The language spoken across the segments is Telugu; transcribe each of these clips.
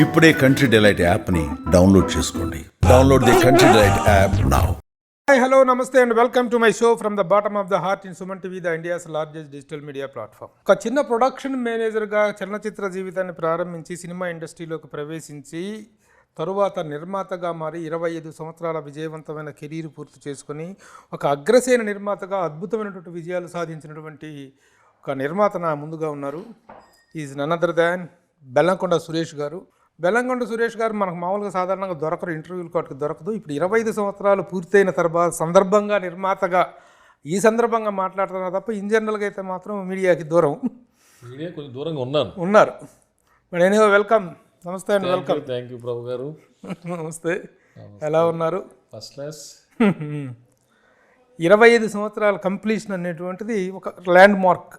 ఇప్పుడే కంట్రీ డిలైట్ యాప్ని డౌన్లోడ్ చేసుకోండి. Download the country delight app now. Hi hello నమస్తే and welcome to my show from the bottom of the heart in Suman TV, the India's largest digital media platform. ఒక చిన్న ప్రొడక్షన్ మేనేజర్గా చలనచిత్ర జీవితాన్ని ప్రారంభించి సినిమా ఇండస్ట్రీలోకి ప్రవేశించి తరువాత నిర్మాతగా మారి 25 సంవత్సరాల విజయవంతమైన కెరీర్ పూర్తి చేసుకొని ఒక అగ్రసేన నిర్మాతగా అద్భుతమైనటువంటి విజయాలు సాధించినటువంటి ఒక నిర్మాత నా ముందుగా ఉన్నారు. Is none other than Bellamkonda Suresh garu. Bellamkonda Suresh గారు మనకు మామూలుగా సాధారణంగా దొరకరు, ఇంటర్వ్యూలు కాటికి దొరకదు. ఇప్పుడు 25 సంవత్సరాలు పూర్తయిన తర్వాత సందర్భంగా నిర్మాతగా ఈ సందర్భంగా మాట్లాడుతున్నారు తప్ప ఇన్ జనరల్గా అయితే మాత్రం మీడియాకి దూరం, మీడియా కొంచెం దూరంగా ఉన్నారు. మరి ఎనీవే వెల్కమ్, నమస్తే అండి, వెల్కమ్. థ్యాంక్ యూ ప్రభు గారు. నమస్తే, ఎలా ఉన్నారు? First class. 25 సంవత్సరాల కంప్లీషన్ అనేటువంటిది ఒక ల్యాండ్ మార్క్.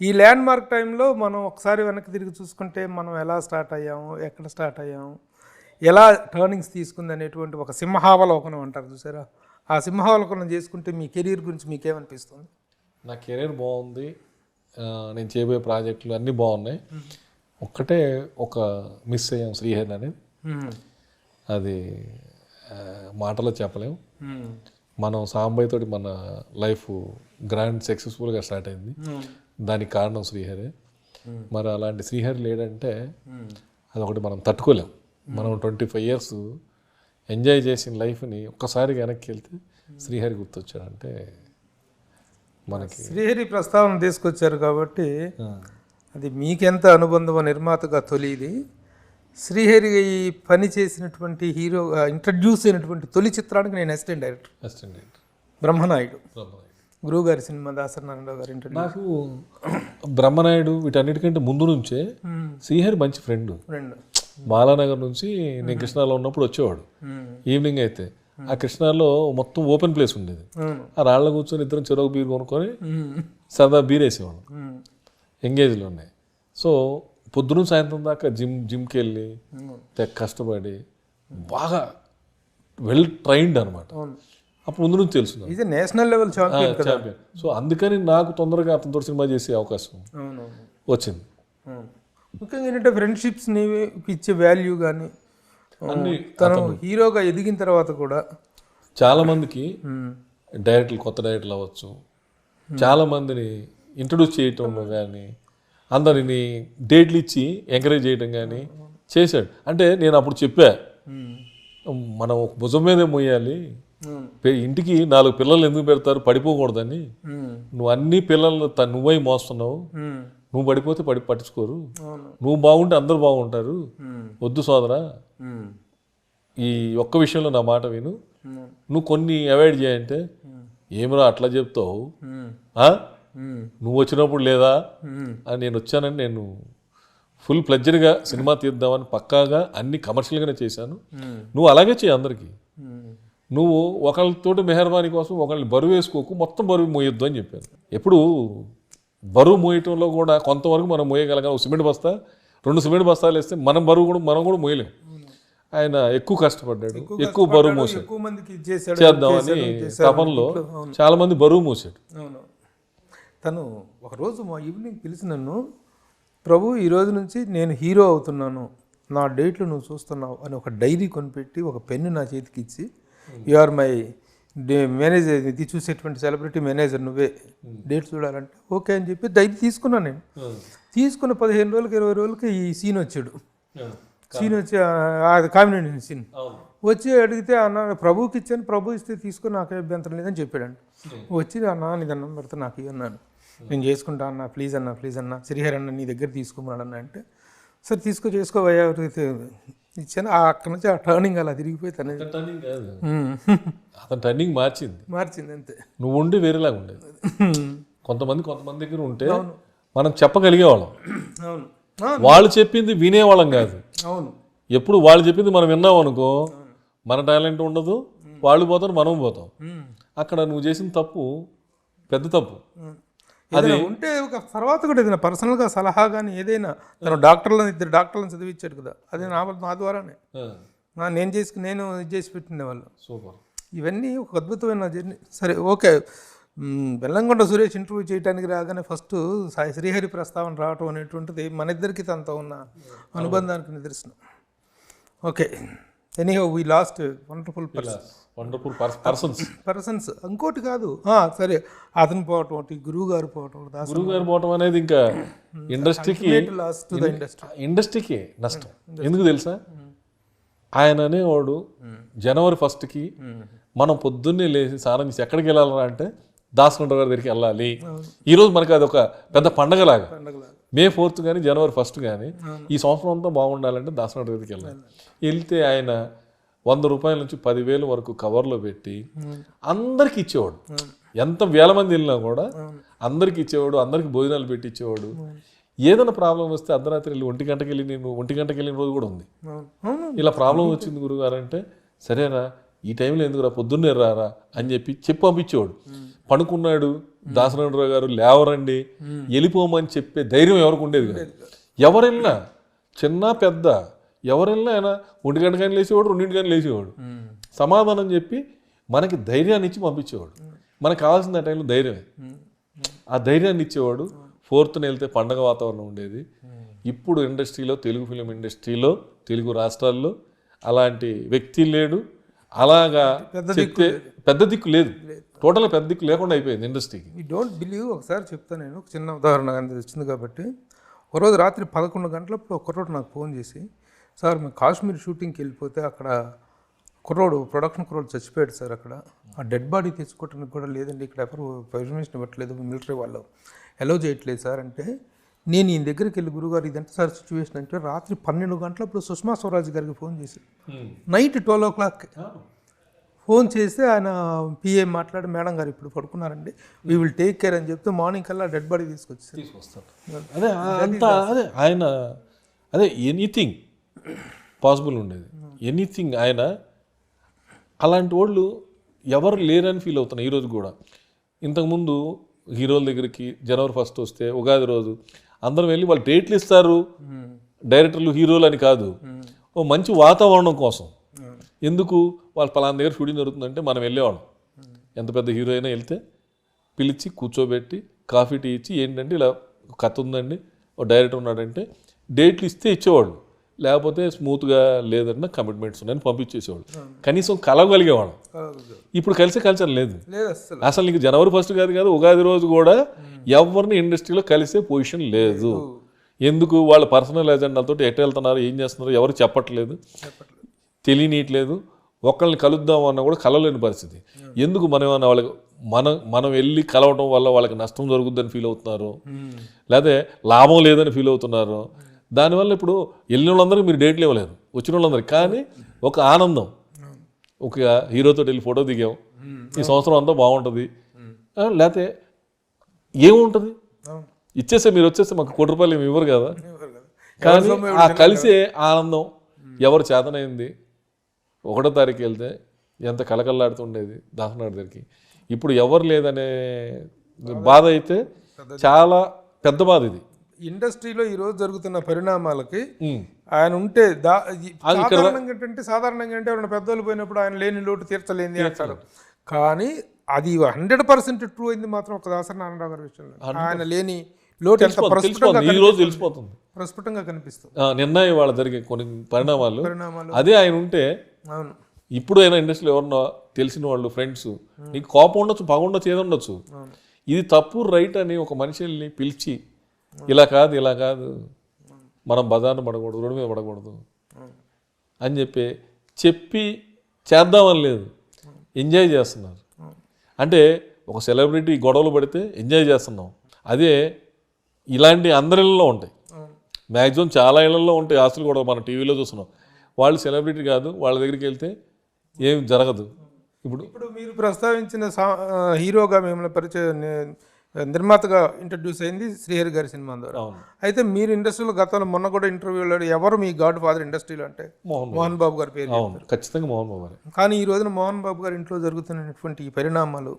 ఈ ల్యాండ్ మార్క్ టైంలో మనం ఒకసారి వెనక్కి తిరిగి చూసుకుంటే మనం ఎలా స్టార్ట్ అయ్యాము, ఎక్కడ స్టార్ట్ అయ్యాము, ఎలా టర్నింగ్స్ తీసుకుంది అనేటువంటి ఒక సింహావలోకనం అంటారు చూసారా, ఆ సింహావలోకనం చేసుకుంటే మీ కెరీర్ గురించి మీకేమనిపిస్తుంది? నా కెరీర్ బాగుంది, నేను చేయబోయే ప్రాజెక్టులు అన్నీ బాగున్నాయి. ఒక్కటే ఒక మిస్ అయ్యాం, శ్రీహరి అనేది. అది మాటలో చెప్పలేము. మనం సాంబయ్య తోటి మన లైఫ్ గ్రాండ్ సక్సెస్ఫుల్గా స్టార్ట్ అయింది. దానికి కారణం శ్రీహరి. మరి అలాంటి శ్రీహరి లేడంటే అదొకటి మనం తట్టుకోలేం. మనం 25 years ఎంజాయ్ చేసిన లైఫ్ని ఒక్కసారి వెనక్కి వెళ్తే శ్రీహరి గుర్తొచ్చాడంటే మనకి. శ్రీహరి ప్రస్తావన తీసుకొచ్చారు కాబట్టి అది మీకెంత అనుబంధం నిర్మాతగా తొలిది. శ్రీహరి పని చేసినటువంటి హీరోగా ఇంట్రడ్యూస్ అయినటువంటి తొలి చిత్రానికి నేను అసిస్టెంట్ డైరెక్టర్ బ్రహ్మనాయుడు, గురువుగారి సినిమా, దాసనారాయణరావు గారి ఇంటర్వ్యూ. నాకు బ్రహ్మనాయుడు వీటన్నిటికంటే ముందు నుంచే శ్రీహరి మంచి ఫ్రెండ్. బాలానగర్ నుంచి నేను కృష్ణాలో ఉన్నప్పుడు వచ్చేవాడు. ఈవినింగ్ అయితే ఆ కృష్ణాలో మొత్తం ఓపెన్ ప్లేస్ ఉండేది. ఆ రాళ్ళ కూర్చొని ఇద్దరం చెరువు బీర్ కొనుక్కొని సరదా బీర్ వేసేవాళ్ళం. ఎంగేజ్లో ఉన్నాయి. సో పొద్దున సాయంత్రం దాకా జిమ్కి వెళ్ళి కష్టపడి బాగా వెల్ ట్రైన్డ్ అనమాట. అప్పుడు ముందు నుంచి తెలుసు నేషనల్ లెవెల్ ఛాంపియన్. సో అందుకని నాకు తొందరగా అతనితో సినిమా చేసే అవకాశం వచ్చింది. ముఖ్యంగా ఏంటంటే ఫ్రెండ్షిప్స్ని ఇచ్చే వాల్యూ కానీ తను హీరోగా ఎదిగిన తర్వాత కూడా చాలామందికి డైరెక్టర్లు, కొత్త డైరెక్టర్లు అవ్వచ్చు, చాలామందిని ఇంట్రడ్యూస్ చేయటంలో కానీ అందరిని డేట్లు ఇచ్చి ఎంకరేజ్ చేయడం కానీ చేశాడు. అంటే నేను అప్పుడు చెప్పా, మనం భుజం మీదే మోయాలి, ఇంటికి 4 పిల్లలు ఎందుకు పెడతారు, పడిపోకూడదని. నువ్వు అన్ని పిల్లలు నువ్వై మోస్తున్నావు, నువ్వు పడిపోతే పట్టించుకోరు, నువ్వు బాగుంటే అందరు బాగుంటారు, వద్దు సోదరా, ఈ ఒక్క విషయంలో నా మాట విను, నువ్వు కొన్ని అవాయిడ్ చేయంటే ఏమిరా అట్లా చెప్తావు, నువ్వు వచ్చినప్పుడు లేదా అని నేను వచ్చానని నేను ఫుల్ ప్లెడ్జర్గా సినిమా తీద్దామని పక్కాగా అన్ని కమర్షియల్గానే చేశాను. నువ్వు అలాగే చేయి, అందరికీ నువ్వు ఒకళ్ళతోటి మెహర్బానీ కోసం ఒకళ్ళని బరువు వేసుకోకు, మొత్తం బరువు మోయొద్దు అని చెప్పాను. ఎప్పుడు బరువు మోయటంలో కూడా కొంతవరకు మనం మోయగలగాలి. సిమెంట్ బస్తా 2 సిమెంట్ బస్తాలు వేస్తే మనం కూడా మోయలేం. ఆయన ఎక్కువ కష్టపడ్డాడు, ఎక్కువ బరువు మోసాడు. చేద్దామని తపనలో చాలా మంది బరువు మోసాడు. తను ఒకరోజు మా ఈవినింగ్ పిలిచి నన్ను, ప్రభు ఈ రోజు నుంచి నేను హీరో అవుతున్నాను, నా డేట్లు నువ్వు చూస్తున్నావు అని ఒక డైరీ కొనిపెట్టి ఒక పెన్ను నా చేతికి ఇచ్చి, యు ఆర్ మై మేనేజర్, ఇది చూసేటువంటి సెలబ్రిటీ మేనేజర్, నువ్వే డేట్ చూడాలంటే ఓకే అని చెప్పి డైరీ తీసుకున్నాను. నేను తీసుకున్న 15 రోజులకి 20 రోజులకి ఈ సీన్ వచ్చాడు. సీన్ వచ్చి అది కాంబినేషన్ సీన్ వచ్చి అడిగితే, అన్న ప్రభుకి ఇచ్చాను, ప్రభు ఇస్తే తీసుకొని నాకే అభ్యంతరం లేదని చెప్పాడండి. వచ్చి అన్న నీ దండం పెడితే నాకు ఇవ్వన్నాను, నేను చేసుకుంటా అన్న, ప్లీజ్ అన్న శ్రీహరి అన్న నీ దగ్గర తీసుకోమన్నాడు అన్న అంటే, సరే చేసుకోవయ్యా ఇచ్చాను. అక్కడ నుంచి ఆ టర్నింగ్ అలా తిరిగిపోయి అతను టర్నింగ్ మార్చింది అంతే. నువ్వు ఉండి వేరేలాగా ఉండేది. కొంతమంది దగ్గర ఉంటే మనం చెప్పగలిగేవాళ్ళం, వాళ్ళు చెప్పింది వినేవాళ్ళం కాదు. ఎప్పుడు వాళ్ళు చెప్పింది మనం విన్నాం అనుకో, మన టాలెంట్ ఉండదు, వాళ్ళు పోతారు, మనం పోతాం. అక్కడ నువ్వు చేసిన తప్పు పెద్ద తప్పు. అది ఉంటే ఒక తర్వాత కూడా ఏదైనా పర్సనల్గా సలహా కానీ ఏదైనా, తను ఇద్దరు డాక్టర్లను చదివించాడు కదా, అది నా ద్వారానే నేను ఇది చేసి పెట్టిండే వాళ్ళు. సూపర్. ఇవన్నీ ఒక అద్భుతమైన జర్నీ. సరే ఓకే, బెల్లంకొండ సురేష్ ఇంటర్వ్యూ చేయడానికి రాగానే ఫస్ట్ సాయి శ్రీహరి ప్రస్తావన రావటం అనేటువంటిది మన ఇద్దరికి తనతో ఉన్న అనుబంధానికి నిదర్శనం. Okay, anyhow we last wonderful wonderful persons. ఇంకోటి కాదు, సరే అతను పోవటం ఒకటి, గురువు గారు పోవటం ఒకటి, గురువు గారు పోవటం అనేది ఇంకా ఇండస్ట్రీకి లాస్ట్ టు ద ఇండస్ట్రీ, ఇండస్ట్రీకి నష్టం. ఎందుకు తెలుసా, ఆయన అనేవాడు జనవరి 1కి మనం పొద్దున్నే లేచి స్నానం చేసి ఎక్కడికి వెళ్ళాలరా అంటే దాసనరావు గారి దగ్గరికి వెళ్ళాలి. ఈరోజు మనకి అది ఒక పెద్ద పండగలాగా. మే 4th కానీ జనవరి 1st కానీ ఈ సంవత్సరం అంతా బాగుండాలంటే దాసనరావు దగ్గరికి వెళ్ళాలి. వెళ్తే ఆయన 100 రూపాయల నుంచి 10,000 వరకు కవర్లో పెట్టి అందరికి ఇచ్చేవాడు. ఎంత వేల మంది వెళ్ళినా కూడా అందరికి ఇచ్చేవాడు, అందరికి భోజనాలు పెట్టి ఇచ్చేవాడు. ఏదైనా ప్రాబ్లం వస్తే అర్ధరాత్రి వెళ్ళి 1 గంటకి వెళ్ళి నేను 1 గంటకి వెళ్ళిన రోజు కూడా ఉంది. ఇలా ప్రాబ్లం వచ్చింది గురుగారు అంటే, సరేనా ఈ టైంలో ఎందుకురా పొద్దున్నే రారా అని చెప్పి పంపించేవాడు. పడుకున్నాడు దాసనారాయణరావు గారు, లేవరండి వెళ్ళిపోమని చెప్పే ధైర్యం ఎవరికి ఉండేది కాదు. ఎవరెళ్ళినా చిన్న పెద్ద ఎవరెళ్ళినా ఆయన 1 గంట కానీ లేచేవాడు, 2 కానీ లేచేవాడు. సమాధానం చెప్పి మనకి ధైర్యాన్ని ఇచ్చి పంపించేవాడు. మనకు కావాల్సిన టైంలో ధైర్యమే. ఆ ధైర్యాన్ని ఇచ్చేవాడు. 4th వెళ్తే పండగ వాతావరణం ఉండేది. ఇప్పుడు ఇండస్ట్రీలో, తెలుగు ఫిలిం ఇండస్ట్రీలో, తెలుగు రాష్ట్రాల్లో అలాంటి వ్యక్తి లేడు. అలాగా చెప్తే పెద్ద దిక్కు లేదు, టోటల్గా పెద్ద దిక్కు లేకుండా అయిపోయింది ఇండస్ట్రీకి. You don't believe. ఒకసారి చెప్తాను నేను, ఒక చిన్న ఉదాహరణ వచ్చింది కాబట్టి. ఒకరోజు రాత్రి 11 గంటలప్పుడు ఒకరోజు నాకు ఫోన్ చేసి, సార్ మేము కాశ్మీర్ షూటింగ్కి వెళ్ళిపోతే అక్కడ ప్రొడక్షన్ కుర్రోడు చచ్చిపోయాడు సార్, అక్కడ ఆ డెడ్ బాడీ తెచ్చుకోవడానికి కూడా లేదండి, ఇక్కడ ఎవరు పర్మిషన్ ఇవ్వట్లేదు, మిలిటరీ వాళ్ళు అలౌ చేయట్లేదు సార్ అంటే, నేను ఈయన దగ్గరికి వెళ్ళి గురుగారు ఇదంతా సార్ సిచ్యువేషన్ అంటే, రాత్రి 12 గంటలప్పుడు సుష్మా స్వరాజ్ గారికి ఫోన్ చేసి నైట్ 12 o'clock ఫోన్ చేస్తే ఆయన పిఏ మాట్లాడి, మేడం గారు ఇప్పుడు పడుకున్నారండి, వీ విల్ టేక్ కేర్ అని చెప్తే మార్నింగ్ కల్లా డెడ్ బాడీ తీసుకొస్తారు. అదే అంతా అదే ఆయన అదే ఎనీథింగ్ పాసిబుల్ ఉండేది, ఎనీథింగ్. ఆయన అలాంటి వాళ్ళు ఎవరు లేరని ఫీల్ అవుతున్నారు ఈరోజు కూడా. ఇంతకుముందు హీరోల దగ్గరికి జనవరి 1st వస్తే ఉగాది రోజు అందరం వెళ్ళి వాళ్ళు డేట్లు ఇస్తారు, డైరెక్టర్లు హీరోలు అని కాదు, ఓ మంచి వాతావరణం కోసం. ఎందుకు వాళ్ళు పలానా దగ్గర షూటింగ్ జరుగుతుందంటే మనం వెళ్ళేవాళ్ళం. ఎంత పెద్ద హీరో అయినా వెళ్తే పిలిచి కూర్చోబెట్టి కాఫీ టీ ఇచ్చి, ఏంటంటే ఇలా కథ ఉందండి, ఓ డైరెక్టర్ ఉన్నాడంటే డేట్లు ఇస్తే ఇచ్చేవాళ్ళు, లేకపోతే స్మూత్గా లేదన్నా కమిట్మెంట్స్ ఉన్నాయని పంపించేసేవాళ్ళు. కనీసం కలవగలిగేవాళ్ళం. ఇప్పుడు కలిసే కల్చర్ లేదు అసలు. నీకు జనవరి 1st కాదు ఉగాది రోజు కూడా ఎవరిని ఇండస్ట్రీలో కలిసే పొజిషన్ లేదు. ఎందుకు, వాళ్ళ పర్సనల్ ఎజెండాలతో ఎటు వెళ్తున్నారు, ఏం చేస్తున్నారు ఎవరు చెప్పట్లేదు, తెలియనీయట్లేదు. ఒకళ్ళని కలుద్దాం అన్నా కూడా కలవలేని పరిస్థితి. ఎందుకు మనం ఏమన్నా వాళ్ళకి మనం వెళ్ళి కలవటం వల్ల వాళ్ళకి నష్టం జరుగుద్దని ఫీల్ అవుతున్నారు, లేకపోతే లాభం లేదని ఫీల్ అవుతున్నారు. దానివల్ల ఇప్పుడు వెళ్ళిన వాళ్ళందరికీ మీరు డేట్లు ఇవ్వలేరు, వచ్చిన వాళ్ళందరికీ. కానీ ఒక ఆనందం, ఒక హీరోతో వెళ్ళి ఫోటో దిగాం, ఈ సంవత్సరం అంతా బాగుంటుంది. లేకపోతే ఏముంటుంది, ఇచ్చేస్తే మీరు వచ్చేస్తే మాకు ₹1 ఏమి ఇవ్వరు కదా. కానీ ఆ కలిసే ఆనందం ఎవరు చేతనైంది. 1వ తారీఖు వెళ్తే ఎంత కలకల్లాడుతుండేది దాసనాడు దగ్గరికి. ఇప్పుడు ఎవరు లేదనే బాధ అయితే చాలా పెద్ద బాధ. ఇది ఇండస్ట్రీలో ఈరోజు జరుగుతున్న పరిణామాలకి ఆయన ఉంటే సాధారణంగా అంటే ఎవరైనా పెద్దోళ్ళు పోయినప్పుడు ఆయన లేని లోటు తీర్చలేంది అంటారు. కానీ అది 100% ట్రూ అయింది మాత్రం ఒక దాసరి నారాయణరావు గారి విషయంలో. ఆయన లేని లోటు తెలిసిపోతుంది, ప్రస్ఫుటంగా కనిపిస్తుంది. నిర్ణయం వాళ్ళ జరిగే కొన్ని పరిణామాలు అదే ఆయన ఉంటే. ఇప్పుడు అయినా ఇండస్ట్రీలో ఎవరన్నా తెలిసిన వాళ్ళు ఫ్రెండ్స్, నీకు కోపం ఉండొచ్చు, బాగుండొచ్చు, ఏదో ఉండొచ్చు, ఇది తప్పు రైట్ అని ఒక మనిషిని పిలిచి ఇలా కాదు మనం బజార్ను పడకూడదు, రోడ్డు మీద పడకూడదు అని చెప్పి చేద్దామని లేదు, ఎంజాయ్ చేస్తున్నారు. అంటే ఒక సెలబ్రిటీ గొడవలు పడితే ఎంజాయ్ చేస్తున్నాం. అదే ఇలాంటి అందరి ఇళ్ళలో ఉంటాయి, మ్యాక్సిమం చాలా ఇళ్లలో ఉంటాయి ఆస్తులు కూడా. మనం టీవీలో చూస్తున్నాం. వాళ్ళు సెలబ్రిటీ కాదు, వాళ్ళ దగ్గరికి వెళ్తే ఏం జరగదు. ఇప్పుడు మీరు ప్రస్తావించిన హీరోగా మిమ్మల్ని పరిచయం నిర్మాతగా ఇంట్రడ్యూస్ అయింది శ్రీహరి గారి సినిమా ద్వారా. అయితే మీరు ఇండస్ట్రీలో గతంలో మొన్న కూడా ఇంటర్వ్యూలో ఎవరు మీ గాడ్ ఫాదర్ ఇండస్ట్రీలో అంటే మోహన్ బాబు గారి పేరు. ఖచ్చితంగా మోహన్ బాబు గారు. కానీ ఈ రోజున మోహన్ బాబు గారి ఇంట్లో జరుగుతున్నటువంటి ఈ పరిణామాలు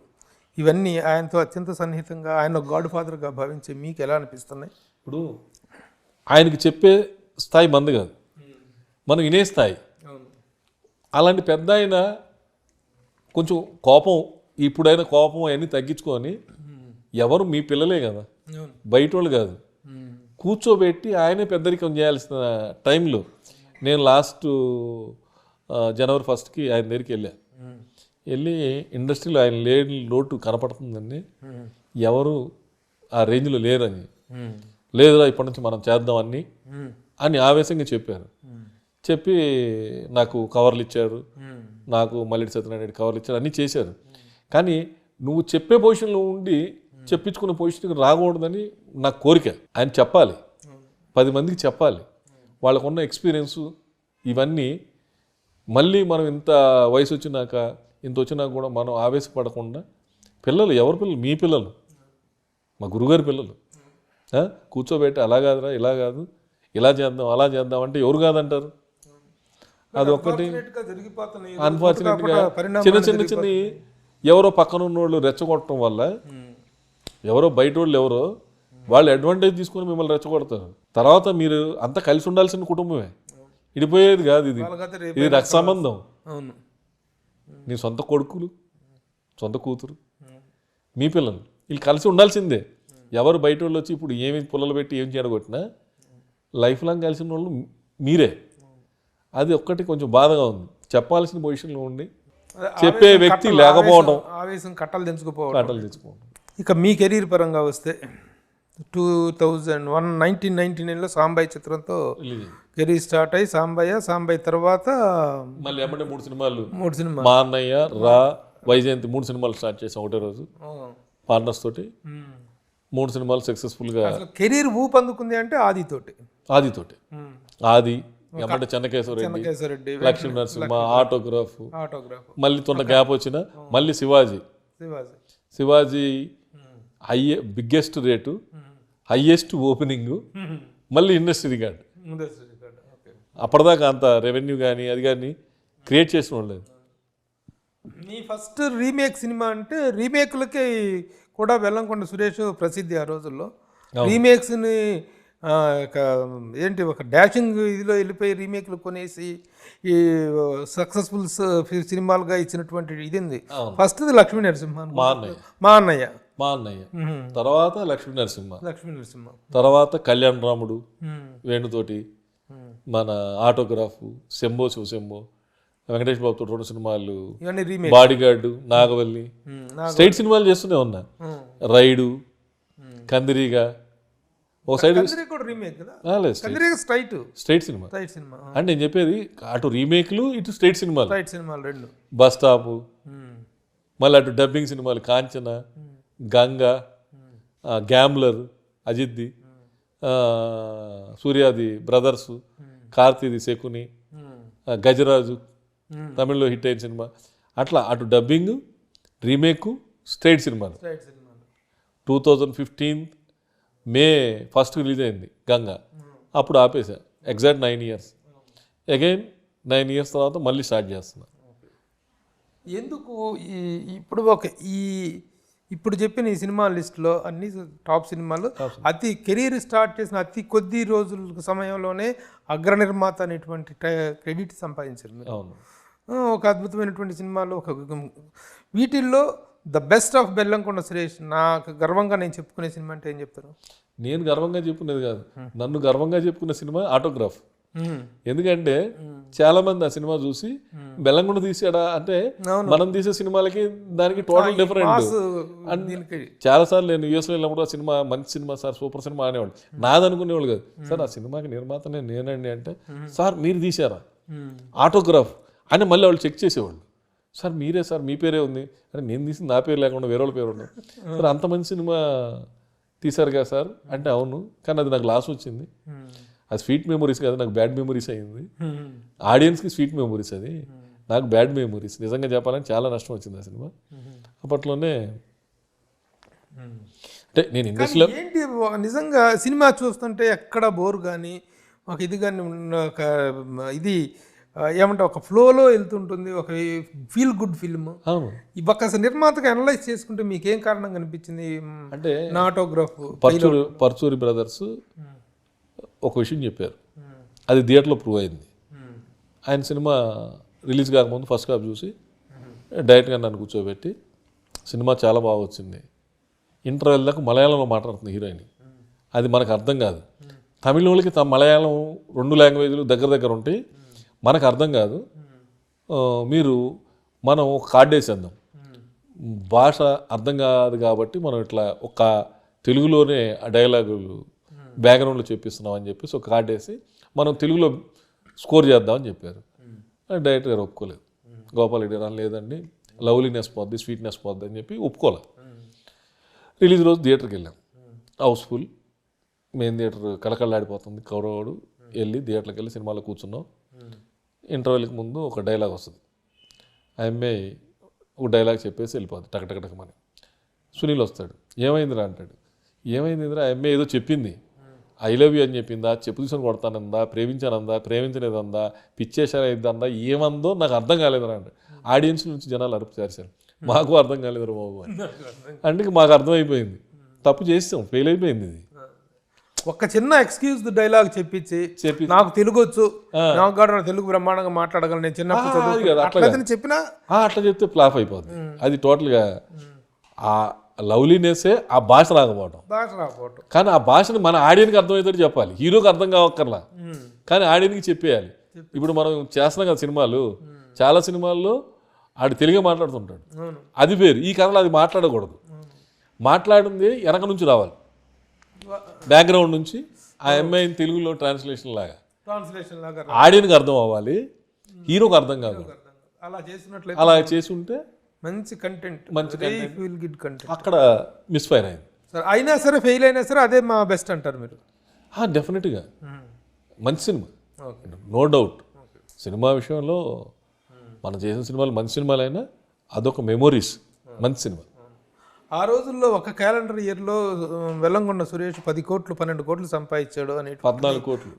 ఇవన్నీ ఆయనతో అత్యంత సన్నిహితంగా ఆయన గాడ్ ఫాదర్గా భావించి మీకు ఎలా అనిపిస్తున్నాయి? ఇప్పుడు ఆయనకి చెప్పే స్థాయి మంది కాదు, మనం వినే స్థాయి. అలాంటి పెద్ద ఆయన కొంచెం కోపం ఇప్పుడైనా కోపం అవన్నీ తగ్గించుకొని ఎవరు మీ పిల్లలే కదా, అవును. బయట వాళ్ళు కాదు, కూర్చోబెట్టి ఆయనే పెద్దరికం చేయాల్సిన టైంలో నేను లాస్ట్ జనవరి 1st ఆయన దగ్గరికి వెళ్ళి ఇండస్ట్రీలో ఆయన లేని లోటు కనపడుతుందండి, ఎవరు ఆ రేంజ్లో లేరని, లేదురా ఇప్పటి నుంచి మనం చేద్దాం అని ఆవేశంగా చెప్పారు. చెప్పి నాకు కవర్లు ఇచ్చారు, నాకు మల్లెడి సత్యనారాయణ కవర్లు ఇచ్చారు, అన్నీ చేశారు. కానీ నువ్వు చెప్పే పొజిషన్లో ఉండి చెప్పించుకున్న పొజిషన్కి రాకూడదని నా కోరిక. ఆయన చెప్పాలి, 10 మందికి చెప్పాలి, వాళ్ళకున్న ఎక్స్పీరియన్సు ఇవన్నీ. మళ్ళీ మనం ఇంత వయసు వచ్చినాక ఇంత వచ్చినాక కూడా మనం ఆవేశపడకుండా, పిల్లలు ఎవరి పిల్లలు, మీ పిల్లలు, మా గురుగారి పిల్లలు, కూర్చోబెట్టి అలా కాదురా, ఇలా కాదు, ఇలా చేద్దాం, అలా చేద్దాం అంటే ఎవరు కాదంటారు? అది ఒక్కటి అన్ఫార్చునేట్గా చిన్న ఎవరో పక్కన ఉన్నోళ్ళు రెచ్చగొట్టడం వల్ల, ఎవరో బయట వాళ్ళు ఎవరో వాళ్ళు అడ్వాంటేజ్ తీసుకొని మిమ్మల్ని రెచ్చగొడతారు. తర్వాత మీరు అంతా కలిసి ఉండాల్సిన కుటుంబమే, ఇడిపోయేది కాదు. ఇది రక్త సంబంధం. నీ సొంత కొడుకులు, సొంత కూతురు, మీ పిల్లలు, వీళ్ళు కలిసి ఉండాల్సిందే. ఎవరు బయట వాళ్ళు వచ్చి ఇప్పుడు ఏమి పుల్లలు పెట్టి ఏం చేయడగొట్టినా లైఫ్ లాంగ్ కలిసిన వాళ్ళు మీరే. అది ఒక్కటి కొంచెం బాధగా ఉంది. చెప్పాల్సిన పొజిషన్లో ఉండి చెప్పే వ్యక్తి లేకపోవడం, ఆవేశం కట్టలు తెంచుకోవడం. ఇక మీ కెరీర్ పరంగా వస్తే 1999లో సాంబయ్య చిత్రంతో కెరీర్ స్టార్ట్ అయ్యి సాంబయ్య తర్వాత మళ్ళీ ఎమ్మటే 3 సినిమాలు, మా అన్నయ్య, రా, వైజయంతి 3 సినిమాలు స్టార్ట్ చేసాం ఒకటే రోజు పార్ట్నర్స్ తోటి. 3 సినిమాలు సక్సెస్ఫుల్గా. కెరీర్ ఊపు అందుకుంది అంటే ఆదితోటి ఎమ్మటే చెన్నకేశ్వరరెడ్డి, లక్ష్మీ నరసింహ, ఆటోగ్రాఫ్, మళ్ళీ తొండ గ్యాప్ వచ్చిన మళ్ళీ Shivaji biggest rate, highest opening, మళ్ళీ ఇండస్ట్రీ రికార్డ్. అప్పటిదాకా అంత రెవెన్యూ కానీ అది కానీ క్రియేట్ చేసిన వాళ్ళు. మీ ఫస్ట్ రీమేక్ సినిమా అంటే రీమేక్లకి కూడా బెల్లంకొండ సురేష్ ప్రసిద్ధి ఆ రోజుల్లో. రీమేక్స్ని ఏంటి ఒక డాషింగ్ ఇదిలో వెళ్ళిపోయి రీమేక్లు కొనేసి ఈ సక్సెస్ఫుల్ సినిమాలుగా ఇచ్చినటువంటి ఇది ఉంది. ఫస్ట్ లక్ష్మీ నరసింహ, మా అన్నయ్య, తర్వాత లక్ష్మీ నరసింహ, తర్వాత కళ్యాణ్ రాముడు వేణుతోటి, మన ఆటోగ్రాఫ్, శంభో శివశంభో, వెంకటేష్ బాబుతో 2 సినిమాలు, బాడీగార్డు, నాగవల్లి, స్టేట్ సినిమాలు చేస్తూనే ఉన్నా. రైడు, కందిరీగా, ఓ సైడ్ స్ట్రైట్ సినిమా. అంటే నేను చెప్పేది అటు రీమేక్లు ఇటు స్ట్రైట్ సినిమాలు, బస్ స్టాప్, మళ్ళీ అటు డబ్బింగ్ సినిమాలు, కాంచన, గంగా, గ్యాంబ్లర్, అజిత్ది, సూర్యాది బ్రదర్స్, కార్తీది శకుని, గజరాజు తమిళ్లో హిట్ అయిన సినిమా. అట్లా అటు డబ్బింగ్, రీమేక్, స్ట్రైట్ సినిమాలు. 2015 May 1st రిలీజ్ అయింది గంగా. అప్పుడు ఆపేసా. Exact 9 years. అగైన్ 9 years తర్వాత మళ్ళీ స్టార్ట్ చేస్తున్నా. ఎందుకు ఇప్పుడు చెప్పిన ఈ సినిమా లిస్టులో అన్ని టాప్ సినిమాలు అతి కెరీర్ స్టార్ట్ చేసిన అతి కొద్ది రోజుల సమయంలోనే అగ్ర నిర్మాత అనేటువంటి క్రెడిట్ సంపాదించారు మీరు. ఒక అద్భుతమైనటువంటి సినిమాలు. వీటిల్లో the best of Bellamkonda Suresh, నాకు గర్వంగా నేను చెప్పుకునే సినిమా అంటే ఏం చెప్తారు? నేను గర్వంగా చెప్పుకునేది కాదు, నన్ను గర్వంగా చెప్పుకునే సినిమా ఆటోగ్రాఫ్. ఎందుకంటే చాలా మంది ఆ సినిమా చూసి బెల్లంకొండ తీసాడా అంటే మనం తీసే సినిమాలకి దానికి టోటల్ డిఫరెంట్. చాలా సార్లు నేను యూఎస్లో వెళ్ళినప్పుడు ఆ సినిమా మంచి సినిమా సార్, సూపర్ సినిమా అనేవాళ్ళు. నాది అనుకునేవాళ్ళు కాదు. సార్ ఆ సినిమాకి నిర్మాతనే నేనండి అంటే, సార్ మీరు తీసారా ఆటోగ్రాఫ్ అని మళ్ళీ వాళ్ళు చెక్ చేసేవాళ్ళు. సార్ మీరే సార్, మీ పేరే ఉంది అంటే నేను తీసింది నా పేరు లేకుండా వేరే వాళ్ళ పేరు ఉండదు. సార్ అంత మంచి సినిమా తీశారు కదా సార్ అంటే, అవును కానీ అది నాకు లాస్ వచ్చింది. అది స్వీట్ మెమొరీస్ కాదు, నాకు బ్యాడ్ మెమొరీస్ అయింది. ఆడియన్స్కి స్వీట్ మెమొరీస్, అది నాకు బ్యాడ్ మెమొరీస్. నిజంగా చెప్పాలని చాలా నష్టం వచ్చింది ఆ సినిమా అప్పట్లోనే. అంటే నేను ఇండస్ట్రీలో ఏంటి నిజంగా సినిమా చూస్తుంటే ఎక్కడ బోర్ కానీ ఒక ఇది కానీ ఒక ఇది ఏమంటే ఒక ఫ్లోలో వెళ్తుంటుంది, ఒక ఫీల్ గుడ్ ఫిల్మ్. ఒక నిర్మాతగా అనలైజ్ చేసుకుంటే మీకు ఏం కారణం కనిపించింది అంటే నా ఆటోగ్రాఫ్? పర్చూరి బ్రదర్స్ ఒక విషయం చెప్పారు, అది థియేటర్లో ప్రూవ్ అయింది. ఆయన సినిమా రిలీజ్ కాకముందు ఫస్ట్ కాపీ చూసి డైరెక్ట్గా నన్ను కూర్చోబెట్టి సినిమా చాలా బాగా వచ్చింది. ఇంటర్వెల్ దాకా మలయాళంలో మాట్లాడుతుంది హీరోయిన్. అది మనకు అర్థం కాదు. తమిళ వాళ్ళకి మలయాళం 2 లాంగ్వేజ్లు దగ్గర దగ్గర ఉంటాయి, మనకు అర్థం కాదు. మనం ఒక కార్డు వేసేద్దాం, భాష అర్థం కాదు కాబట్టి మనం ఇట్లా ఒక తెలుగులోనే ఆ డైలాగులు బ్యాక్గ్రౌండ్లో చెప్పిస్తున్నాం అని చెప్పేసి ఒక కార్డు వేసి మనం తెలుగులో స్కోర్ చేద్దామని చెప్పారు. డైరెక్టర్ గారు ఒప్పుకోలేదు. గోపాల్ రెడ్డి గారు లేదండి, లవ్లీనెస్ పోద్ది, స్వీట్నెస్ పోద్ది అని చెప్పి ఒప్పుకోలేదు. రిలీజ్ రోజు థియేటర్కి వెళ్ళాం, హౌస్ఫుల్, మెయిన్ థియేటర్ కళకళలాడిపోతుంది, కౌరవాడు. వెళ్ళి థియేటర్కి వెళ్ళి సినిమాలో కూర్చున్నాం. ఇంటర్వెల్కి ముందు ఒక డైలాగ్ వస్తుంది, ఆ అమ్మాయి ఒక డైలాగ్ చెప్పేసి వెళ్ళిపోద్ది టకటకటకమని. సునీల్ వస్తాడు, ఏమైందిరా అంటాడు. ఏమైందిరా, ఆ అమ్మాయి ఏదో చెప్పింది, ఐ లవ్ యూ అని చెప్పిందా, చెప్పు తీసుకొని కొడతానందా, ప్రేమించానందా, ప్రేమించలేదందా, పిచ్చేసారైందా, ఏమందో నాకు అర్థం కాలేదురా అంటే ఆడియన్స్ నుంచి జనాలు అరుపు చేశారు, మాకు అర్థం కాలేదురా బాబు అని. అంటే మాకు అర్థమైపోయింది, తప్పు చేస్తాం, ఫెయిల్ అయిపోయింది. ఇది ఒక చిన్న ఎక్స్క్యూజ్ డైలాగ్ చెప్పించి నాకు తెలుగు వచ్చు, నాకు కూడా తెలుగు బ్రహ్మాండంగా మాట్లాడగలను, నేను చిన్నప్పుడు చెప్పినా అట్లా చెప్తే ఫ్లాప్ అయిపోతుంది. అది టోటల్గా ఆ లవ్లీనెస్సే ఆ భాష రాకపోవటం. కానీ ఆ భాషను మన ఆడియన్కి అర్థమవుతాడు చెప్పాలి, హీరోకి అర్థం కావక్కర్లా, కానీ ఆడియన్కి చెప్పేయాలి. ఇప్పుడు మనం చేస్తున్నాం కదా సినిమాలు, చాలా సినిమాల్లో ఆడు తెలుగే మాట్లాడుతుంటాడు, అది వేరు. ఈ కథలో అది మాట్లాడకూడదు, మాట్లాడింది వెనక నుంచి రావాలి, బ్యాక్గ్రౌండ్ నుంచి. ఆ అమ్మాయిని తెలుగులో ట్రాన్స్లేషన్ లాగా ఆడియన్కి అర్థం అవ్వాలి, హీరోకి అర్థం కాకూడదు. అలా చేసి ఉంటే మంచి కంటెంట్, మంచి ఫీల్ గుడ్ కంటెంట్ అక్కడ మిస్ఫైర్ అయింది. అయినా సరే ఫెయిల్ అయినా సరే అదే మా బెస్ట్ అంటారు మీరు? డెఫినెట్గా మంచి సినిమా, నో డౌట్. సినిమా విషయంలో మనం చేసిన సినిమాలు మంచి సినిమాలైనా అదొక మెమొరీస్, మంచి సినిమా. ఆ రోజుల్లో ఒక క్యాలెండర్ ఇయర్లో వెల్లంకొండ సురేష్ 10 కోట్లు 12 కోట్లు సంపాదించాడు అని. 14 కోట్లు